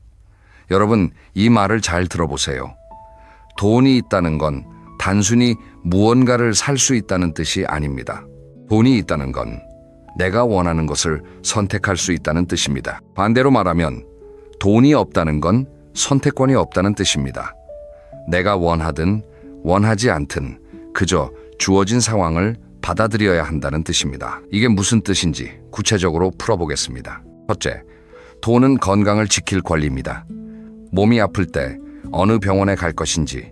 여러분, 이 말을 잘 들어보세요. 돈이 있다는 건 단순히 무언가를 살 수 있다는 뜻이 아닙니다. 돈이 있다는 건 내가 원하는 것을 선택할 수 있다는 뜻입니다. 반대로 말하면 돈이 없다는 건 선택권이 없다는 뜻입니다. 내가 원하든 원하지 않든 그저 주어진 상황을 받아들여야 한다는 뜻입니다. 이게 무슨 뜻인지 구체적으로 풀어보겠습니다. 첫째, 돈은 건강을 지킬 권리입니다. 몸이 아플 때 어느 병원에 갈 것인지,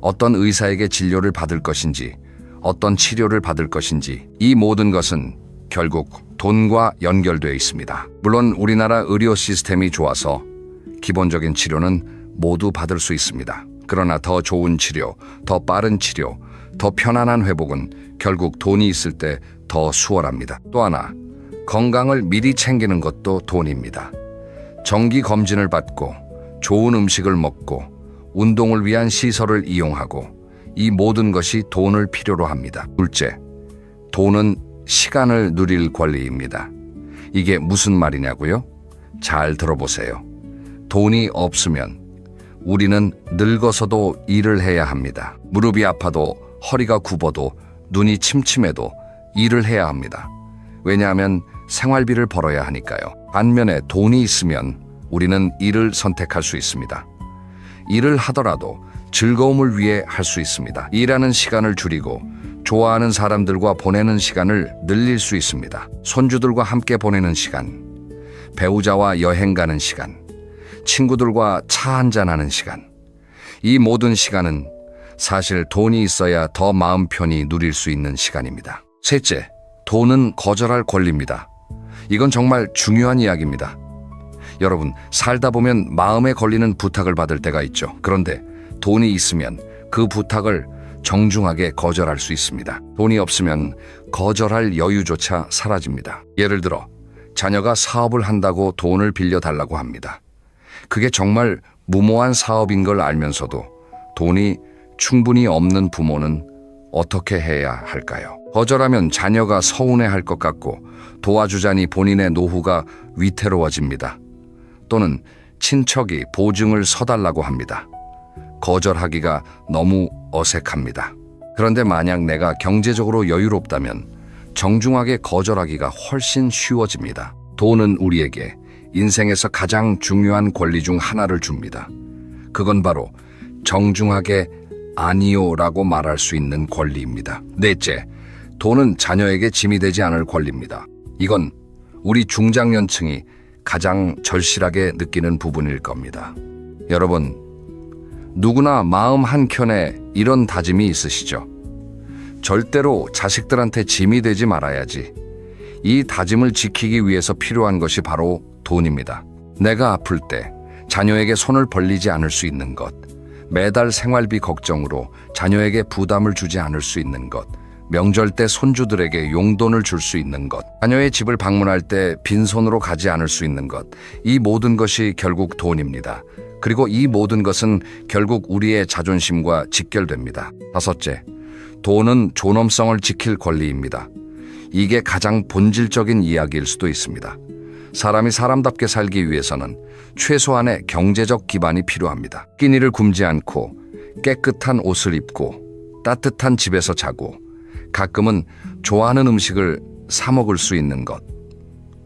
어떤 의사에게 진료를 받을 것인지, 어떤 치료를 받을 것인지, 이 모든 것은 결국 돈과 연결되어 있습니다. 물론 우리나라 의료 시스템이 좋아서 기본적인 치료는 모두 받을 수 있습니다. 그러나 더 좋은 치료, 더 빠른 치료, 더 편안한 회복은 결국 돈이 있을 때 더 수월합니다. 또 하나, 건강을 미리 챙기는 것도 돈입니다. 정기 검진을 받고 좋은 음식을 먹고 운동을 위한 시설을 이용하고 이 모든 것이 돈을 필요로 합니다. 둘째, 돈은 시간을 누릴 권리입니다. 이게 무슨 말이냐고요? 잘 들어보세요. 돈이 없으면 우리는 늙어서도 일을 해야 합니다. 무릎이 아파도 허리가 굽어도 눈이 침침해도 일을 해야 합니다. 왜냐하면 생활비를 벌어야 하니까요. 반면에 돈이 있으면 우리는 일을 선택할 수 있습니다. 일을 하더라도 즐거움을 위해 할 수 있습니다. 일하는 시간을 줄이고 좋아하는 사람들과 보내는 시간을 늘릴 수 있습니다. 손주들과 함께 보내는 시간, 배우자와 여행 가는 시간, 친구들과 차 한잔하는 시간. 이 모든 시간은 사실 돈이 있어야 더 마음 편히 누릴 수 있는 시간입니다. 셋째, 돈은 거절할 권리입니다. 이건 정말 중요한 이야기입니다. 여러분, 살다 보면 마음에 걸리는 부탁을 받을 때가 있죠. 그런데 돈이 있으면 그 부탁을 정중하게 거절할 수 있습니다. 돈이 없으면 거절할 여유조차 사라집니다. 예를 들어, 자녀가 사업을 한다고 돈을 빌려달라고 합니다. 그게 정말 무모한 사업인 걸 알면서도 돈이 충분히 없는 부모는 어떻게 해야 할까요? 거절하면 자녀가 서운해할 것 같고 도와주자니 본인의 노후가 위태로워집니다. 또는 친척이 보증을 서달라고 합니다. 거절하기가 너무 어색합니다. 그런데 만약 내가 경제적으로 여유롭다면 정중하게 거절하기가 훨씬 쉬워집니다. 돈은 우리에게 인생에서 가장 중요한 권리 중 하나를 줍니다. 그건 바로 정중하게 아니요라고 말할 수 있는 권리입니다. 넷째, 돈은 자녀에게 짐이 되지 않을 권리입니다. 이건 우리 중장년층이 가장 절실하게 느끼는 부분일 겁니다. 여러분, 누구나 마음 한켠에 이런 다짐이 있으시죠? 절대로 자식들한테 짐이 되지 말아야지. 이 다짐을 지키기 위해서 필요한 것이 바로 돈입니다. 내가 아플 때 자녀에게 손을 벌리지 않을 수 있는 것, 매달 생활비 걱정으로 자녀에게 부담을 주지 않을 수 있는 것, 명절 때 손주들에게 용돈을 줄 수 있는 것, 자녀의 집을 방문할 때 빈손으로 가지 않을 수 있는 것, 이 모든 것이 결국 돈입니다. 그리고 이 모든 것은 결국 우리의 자존심과 직결됩니다. 다섯째, 돈은 존엄성을 지킬 권리입니다. 이게 가장 본질적인 이야기일 수도 있습니다. 사람이 사람답게 살기 위해서는 최소한의 경제적 기반이 필요합니다. 끼니를 굶지 않고 깨끗한 옷을 입고 따뜻한 집에서 자고 가끔은 좋아하는 음식을 사 먹을 수 있는 것.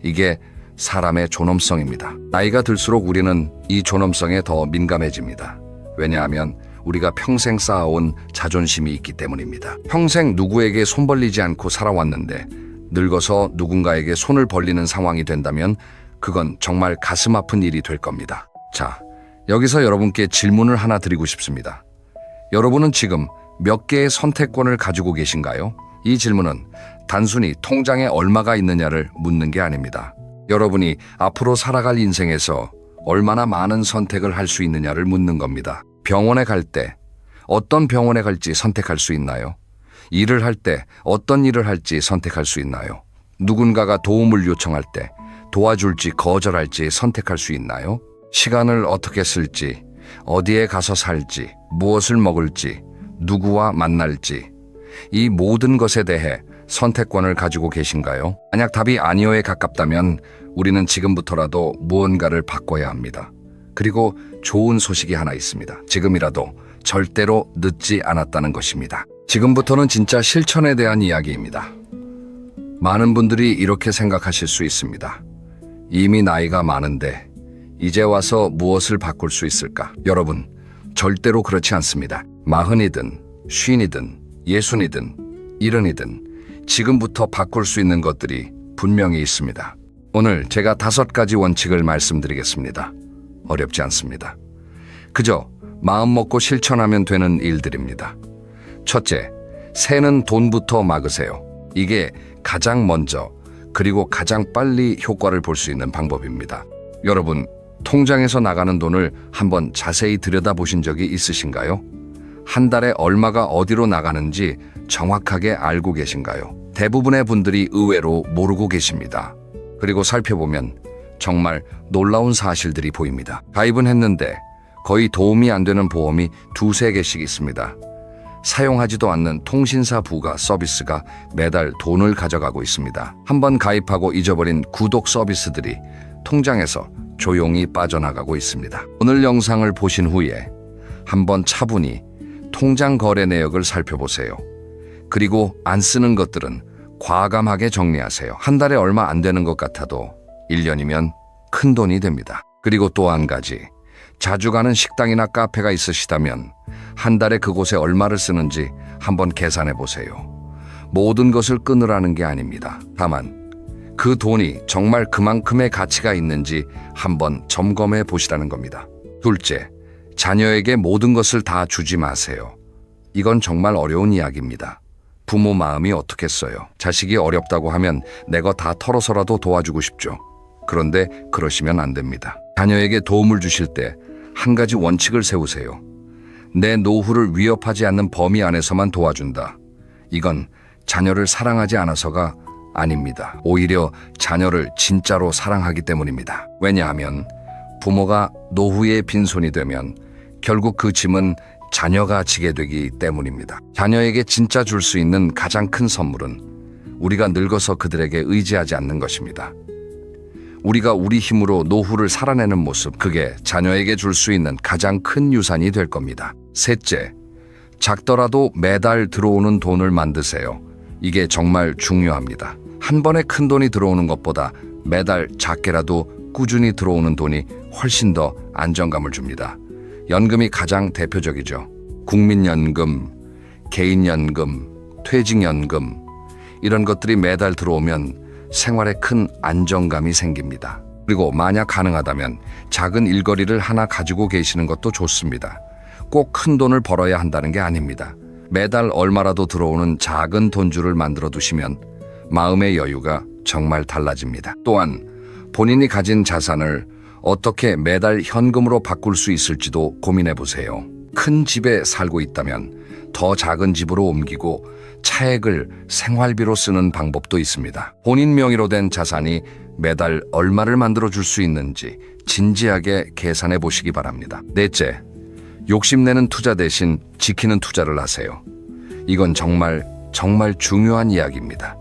이게 사람의 존엄성입니다. 나이가 들수록 우리는 이 존엄성에 더 민감해집니다. 왜냐하면 우리가 평생 쌓아온 자존심이 있기 때문입니다. 평생 누구에게 손 벌리지 않고 살아왔는데 늙어서 누군가에게 손을 벌리는 상황이 된다면 그건 정말 가슴 아픈 일이 될 겁니다. 자, 여기서 여러분께 질문을 하나 드리고 싶습니다. 여러분은 지금 몇 개의 선택권을 가지고 계신가요? 이 질문은 단순히 통장에 얼마가 있느냐를 묻는 게 아닙니다. 여러분이 앞으로 살아갈 인생에서 얼마나 많은 선택을 할 수 있느냐를 묻는 겁니다. 병원에 갈 때 어떤 병원에 갈지 선택할 수 있나요? 일을 할 때 어떤 일을 할지 선택할 수 있나요? 누군가가 도움을 요청할 때 도와줄지 거절할지 선택할 수 있나요? 시간을 어떻게 쓸지, 어디에 가서 살지, 무엇을 먹을지, 누구와 만날지, 이 모든 것에 대해 선택권을 가지고 계신가요? 만약 답이 아니오에 가깝다면 우리는 지금부터라도 무언가를 바꿔야 합니다. 그리고 좋은 소식이 하나 있습니다. 지금이라도 절대로 늦지 않았다는 것입니다. 지금부터는 진짜 실천에 대한 이야기입니다. 많은 분들이 이렇게 생각하실 수 있습니다. 이미 나이가 많은데 이제 와서 무엇을 바꿀 수 있을까? 여러분, 절대로 그렇지 않습니다. 40이든 50이든 60이든 70이든 지금부터 바꿀 수 있는 것들이 분명히 있습니다. 오늘 제가 5가지 원칙을 말씀드리겠습니다. 어렵지 않습니다. 그저 마음 먹고 실천하면 되는 일들입니다. 첫째, 새는 돈부터 막으세요. 이게 가장 먼저 그리고 가장 빨리 효과를 볼 수 있는 방법입니다. 여러분, 통장에서 나가는 돈을 한번 자세히 들여다보신 적이 있으신가요? 한 달에 얼마가 어디로 나가는지 정확하게 알고 계신가요? 대부분의 분들이 의외로 모르고 계십니다. 그리고 살펴보면 정말 놀라운 사실들이 보입니다. 가입은 했는데 거의 도움이 안 되는 보험이 2~3개씩 있습니다. 사용하지도 않는 통신사 부가 서비스가 매달 돈을 가져가고 있습니다. 한번 가입하고 잊어버린 구독 서비스들이 통장에서 조용히 빠져나가고 있습니다. 오늘 영상을 보신 후에 한번 차분히 통장 거래 내역을 살펴보세요. 그리고 안 쓰는 것들은 과감하게 정리하세요. 한 달에 얼마 안 되는 것 같아도 1년이면 큰 돈이 됩니다. 그리고 또 한 가지, 자주 가는 식당이나 카페가 있으시다면 한 달에 그곳에 얼마를 쓰는지 한번 계산해 보세요. 모든 것을 끊으라는 게 아닙니다. 다만 그 돈이 정말 그만큼의 가치가 있는지 한번 점검해 보시라는 겁니다. 둘째, 자녀에게 모든 것을 다 주지 마세요. 이건 정말 어려운 이야기입니다. 부모 마음이 어떻겠어요? 자식이 어렵다고 하면 내 거 다 털어서라도 도와주고 싶죠. 그런데 그러시면 안 됩니다. 자녀에게 도움을 주실 때 한 가지 원칙을 세우세요. 내 노후를 위협하지 않는 범위 안에서만 도와준다. 이건 자녀를 사랑하지 않아서가 아닙니다. 오히려 자녀를 진짜로 사랑하기 때문입니다. 왜냐하면 부모가 노후에 빈손이 되면 결국 그 짐은 자녀가 지게 되기 때문입니다. 자녀에게 진짜 줄 수 있는 가장 큰 선물은 우리가 늙어서 그들에게 의지하지 않는 것입니다. 우리가 우리 힘으로 노후를 살아내는 모습, 그게 자녀에게 줄 수 있는 가장 큰 유산이 될 겁니다. 셋째, 작더라도 매달 들어오는 돈을 만드세요. 이게 정말 중요합니다. 한 번에 큰 돈이 들어오는 것보다 매달 작게라도 꾸준히 들어오는 돈이 훨씬 더 안정감을 줍니다. 연금이 가장 대표적이죠. 국민연금, 개인연금, 퇴직연금, 이런 것들이 매달 들어오면 생활에 큰 안정감이 생깁니다. 그리고 만약 가능하다면 작은 일거리를 하나 가지고 계시는 것도 좋습니다. 꼭 큰 돈을 벌어야 한다는 게 아닙니다. 매달 얼마라도 들어오는 작은 돈줄을 만들어 두시면 마음의 여유가 정말 달라집니다. 또한 본인이 가진 자산을 어떻게 매달 현금으로 바꿀 수 있을지도 고민해 보세요. 큰 집에 살고 있다면 더 작은 집으로 옮기고 차액을 생활비로 쓰는 방법도 있습니다. 본인 명의로 된 자산이 매달 얼마를 만들어 줄 수 있는지 진지하게 계산해 보시기 바랍니다. 넷째, 욕심내는 투자 대신 지키는 투자를 하세요. 이건 정말 중요한 이야기입니다.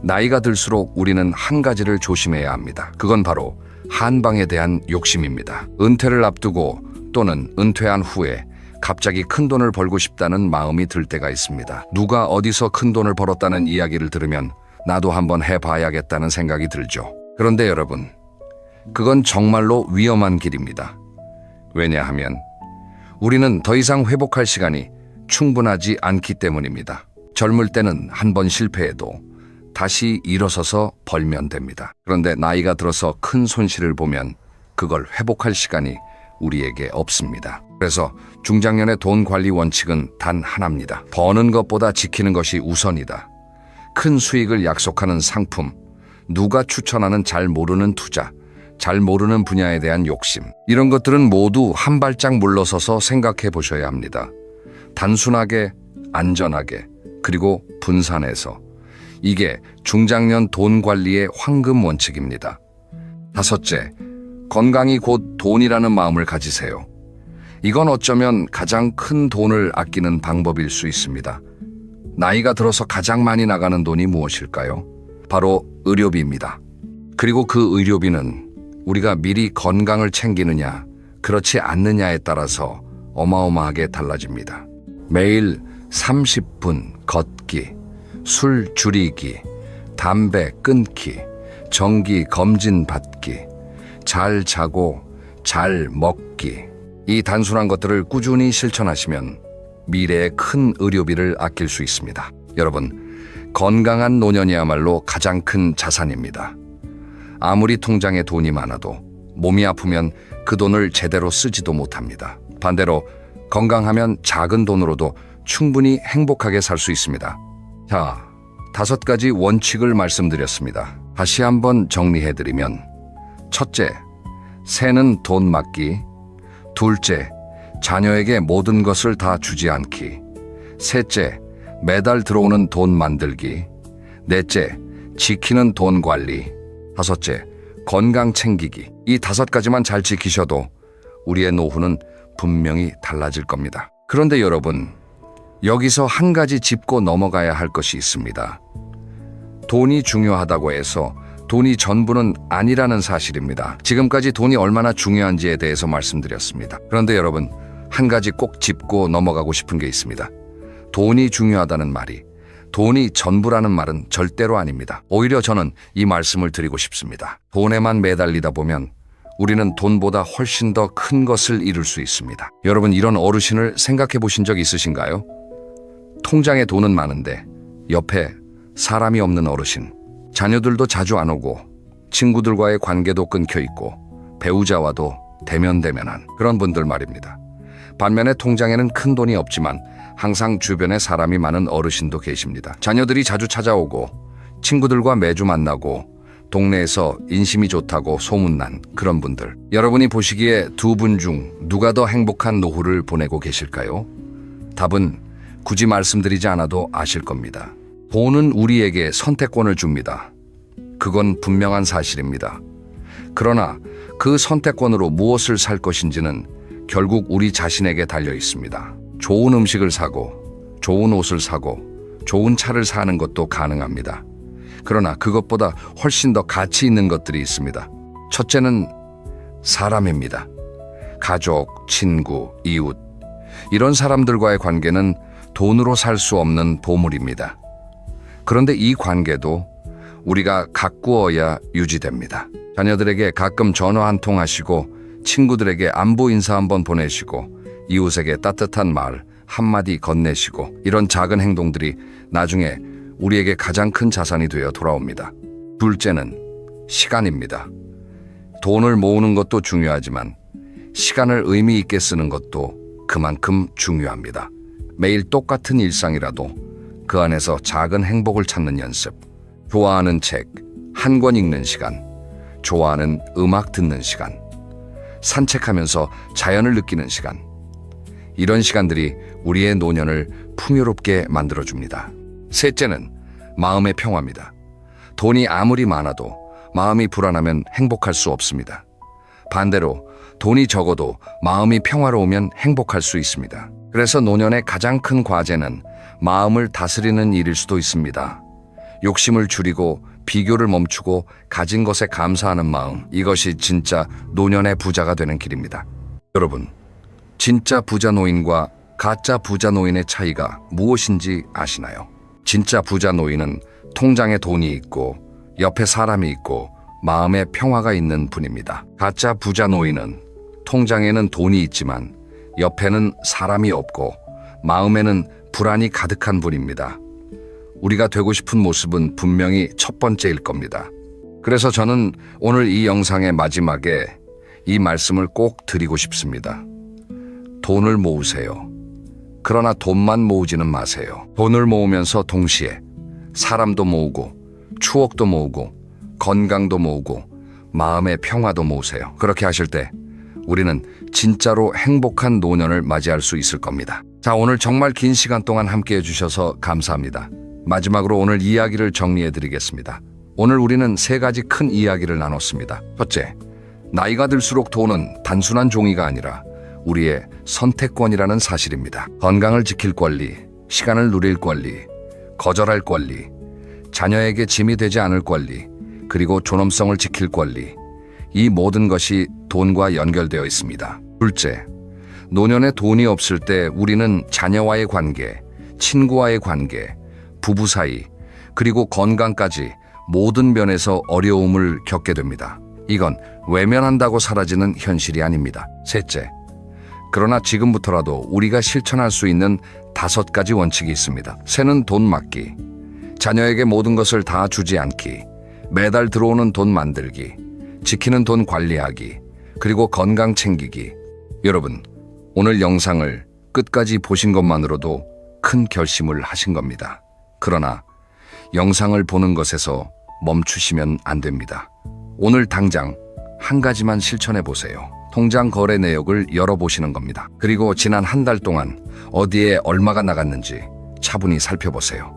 나이가 들수록 우리는 한 가지를 조심해야 합니다. 그건 바로 한방에 대한 욕심입니다. 은퇴를 앞두고 또는 은퇴한 후에 갑자기 큰 돈을 벌고 싶다는 마음이 들 때가 있습니다. 누가 어디서 큰 돈을 벌었다는 이야기를 들으면 나도 한번 해봐야겠다는 생각이 들죠. 그런데 여러분, 그건 정말로 위험한 길입니다. 왜냐하면 우리는 더 이상 회복할 시간이 충분하지 않기 때문입니다. 젊을 때는 한 번 실패해도 다시 일어서서 벌면 됩니다. 그런데 나이가 들어서 큰 손실을 보면 그걸 회복할 시간이 우리에게 없습니다. 그래서 중장년의 돈 관리 원칙은 단 하나입니다. 버는 것보다 지키는 것이 우선이다. 큰 수익을 약속하는 상품, 누가 추천하는 잘 모르는 투자, 잘 모르는 분야에 대한 욕심, 이런 것들은 모두 한 발짝 물러서서 생각해 보셔야 합니다. 단순하게, 안전하게, 그리고 분산해서. 이게 중장년 돈 관리의 황금 원칙입니다. 다섯째, 건강이 곧 돈이라는 마음을 가지세요. 이건 어쩌면 가장 큰 돈을 아끼는 방법일 수 있습니다. 나이가 들어서 가장 많이 나가는 돈이 무엇일까요? 바로 의료비입니다. 그리고 그 의료비는 우리가 미리 건강을 챙기느냐, 그렇지 않느냐에 따라서 어마어마하게 달라집니다. 매일 30분 걷기, 술 줄이기, 담배 끊기, 정기 검진 받기, 잘 자고 잘 먹기, 이 단순한 것들을 꾸준히 실천하시면 미래의 큰 의료비를 아낄 수 있습니다. 여러분, 건강한 노년이야말로 가장 큰 자산입니다. 아무리 통장에 돈이 많아도 몸이 아프면 그 돈을 제대로 쓰지도 못합니다. 반대로 건강하면 작은 돈으로도 충분히 행복하게 살 수 있습니다. 자, 5가지 원칙을 말씀드렸습니다. 다시 한번 정리해드리면, 첫째, 새는 돈 맡기. 둘째, 자녀에게 모든 것을 다 주지 않기. 셋째, 매달 들어오는 돈 만들기. 넷째, 지키는 돈 관리. 다섯째, 건강 챙기기. 이 5가지만 잘 지키셔도 우리의 노후는 분명히 달라질 겁니다. 그런데 여러분, 여기서 한 가지 짚고 넘어가야 할 것이 있습니다. 돈이 중요하다고 해서 돈이 전부는 아니라는 사실입니다. 지금까지 돈이 얼마나 중요한지에 대해서 말씀드렸습니다. 그런데 여러분, 한 가지 꼭 짚고 넘어가고 싶은 게 있습니다. 돈이 중요하다는 말이 돈이 전부라는 말은 절대로 아닙니다. 오히려 저는 이 말씀을 드리고 싶습니다. 돈에만 매달리다 보면 우리는 돈보다 훨씬 더 큰 것을 이룰 수 있습니다. 여러분, 이런 어르신을 생각해 보신 적 있으신가요? 통장에 돈은 많은데 옆에 사람이 없는 어르신. 자녀들도 자주 안 오고 친구들과의 관계도 끊겨 있고 배우자와도 대면대면한 그런 분들 말입니다. 반면에 통장에는 큰 돈이 없지만 항상 주변에 사람이 많은 어르신도 계십니다. 자녀들이 자주 찾아오고 친구들과 매주 만나고 동네에서 인심이 좋다고 소문난 그런 분들. 여러분이 보시기에 두 분 중 누가 더 행복한 노후를 보내고 계실까요? 답은 굳이 말씀드리지 않아도 아실 겁니다. 돈은 우리에게 선택권을 줍니다. 그건 분명한 사실입니다. 그러나 그 선택권으로 무엇을 살 것인지는 결국 우리 자신에게 달려 있습니다. 좋은 음식을 사고, 좋은 옷을 사고, 좋은 차를 사는 것도 가능합니다. 그러나 그것보다 훨씬 더 가치 있는 것들이 있습니다. 첫째는 사람입니다. 가족, 친구, 이웃. 이런 사람들과의 관계는 돈으로 살 수 없는 보물입니다. 그런데 이 관계도 우리가 가꾸어야 유지됩니다. 자녀들에게 가끔 전화 한 통 하시고, 친구들에게 안부 인사 한번 보내시고, 이웃에게 따뜻한 말 한마디 건네시고, 이런 작은 행동들이 나중에 우리에게 가장 큰 자산이 되어 돌아옵니다. 둘째는 시간입니다. 돈을 모으는 것도 중요하지만 시간을 의미 있게 쓰는 것도 그만큼 중요합니다. 매일 똑같은 일상이라도 그 안에서 작은 행복을 찾는 연습. 좋아하는 책 한 권 읽는 시간, 좋아하는 음악 듣는 시간, 산책하면서 자연을 느끼는 시간. 이런 시간들이 우리의 노년을 풍요롭게 만들어줍니다. 셋째는 마음의 평화입니다. 돈이 아무리 많아도 마음이 불안하면 행복할 수 없습니다. 반대로 돈이 적어도 마음이 평화로우면 행복할 수 있습니다. 그래서 노년의 가장 큰 과제는 마음을 다스리는 일일 수도 있습니다. 욕심을 줄이고 비교를 멈추고 가진 것에 감사하는 마음, 이것이 진짜 노년의 부자가 되는 길입니다. 여러분, 진짜 부자 노인과 가짜 부자 노인의 차이가 무엇인지 아시나요? 진짜 부자 노인은 통장에 돈이 있고 옆에 사람이 있고 마음에 평화가 있는 분입니다. 가짜 부자 노인은 통장에는 돈이 있지만 옆에는 사람이 없고 마음에는 불안이 가득한 분입니다. 우리가 되고 싶은 모습은 분명히 첫 번째일 겁니다. 그래서 저는 오늘 이 영상의 마지막에 이 말씀을 꼭 드리고 싶습니다. 돈을 모으세요. 그러나 돈만 모으지는 마세요. 돈을 모으면서 동시에 사람도 모으고 추억도 모으고 건강도 모으고 마음의 평화도 모으세요. 그렇게 하실 때 우리는 진짜로 행복한 노년을 맞이할 수 있을 겁니다. 자, 오늘 정말 긴 시간 동안 함께 해주셔서 감사합니다. 마지막으로 오늘 이야기를 정리해 드리겠습니다. 오늘 우리는 3가지 큰 이야기를 나눴습니다. 첫째, 나이가 들수록 돈은 단순한 종이가 아니라 우리의 선택권이라는 사실입니다. 건강을 지킬 권리, 시간을 누릴 권리, 거절할 권리, 자녀에게 짐이 되지 않을 권리, 그리고 존엄성을 지킬 권리. 이 모든 것이 돈과 연결되어 있습니다. 둘째, 노년에 돈이 없을 때 우리는 자녀와의 관계, 친구와의 관계, 부부 사이, 그리고 건강까지 모든 면에서 어려움을 겪게 됩니다. 이건 외면한다고 사라지는 현실이 아닙니다. 셋째, 그러나 지금부터라도 우리가 실천할 수 있는 5가지 원칙이 있습니다. 새는 돈 맡기, 자녀에게 모든 것을 다 주지 않기, 매달 들어오는 돈 만들기, 지키는 돈 관리하기, 그리고 건강 챙기기. 여러분, 오늘 영상을 끝까지 보신 것만으로도 큰 결심을 하신 겁니다. 그러나 영상을 보는 것에서 멈추시면 안 됩니다. 오늘 당장 한 가지만 실천해 보세요. 통장 거래 내역을 열어보시는 겁니다. 그리고 지난 한 달 동안 어디에 얼마가 나갔는지 차분히 살펴보세요.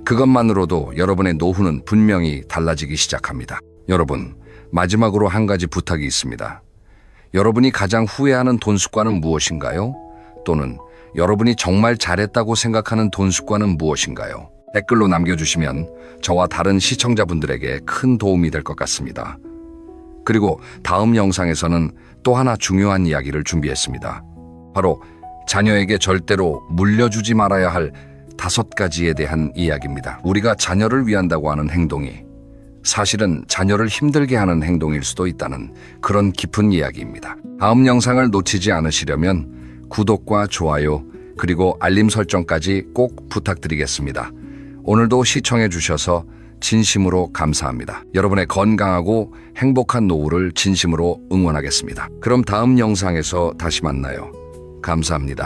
그것만으로도 여러분의 노후는 분명히 달라지기 시작합니다. 여러분, 마지막으로 한 가지 부탁이 있습니다. 여러분이 가장 후회하는 돈 습관은 무엇인가요? 또는 여러분이 정말 잘했다고 생각하는 돈 습관은 무엇인가요? 댓글로 남겨주시면 저와 다른 시청자분들에게 큰 도움이 될 것 같습니다. 그리고 다음 영상에서는 또 하나 중요한 이야기를 준비했습니다. 바로 자녀에게 절대로 물려주지 말아야 할 5가지에 대한 이야기입니다. 우리가 자녀를 위한다고 하는 행동이 사실은 자녀를 힘들게 하는 행동일 수도 있다는 그런 깊은 이야기입니다. 다음 영상을 놓치지 않으시려면 구독과 좋아요 그리고 알림 설정까지 꼭 부탁드리겠습니다. 오늘도 시청해 주셔서 진심으로 감사합니다. 여러분의 건강하고 행복한 노후를 진심으로 응원하겠습니다. 그럼 다음 영상에서 다시 만나요. 감사합니다.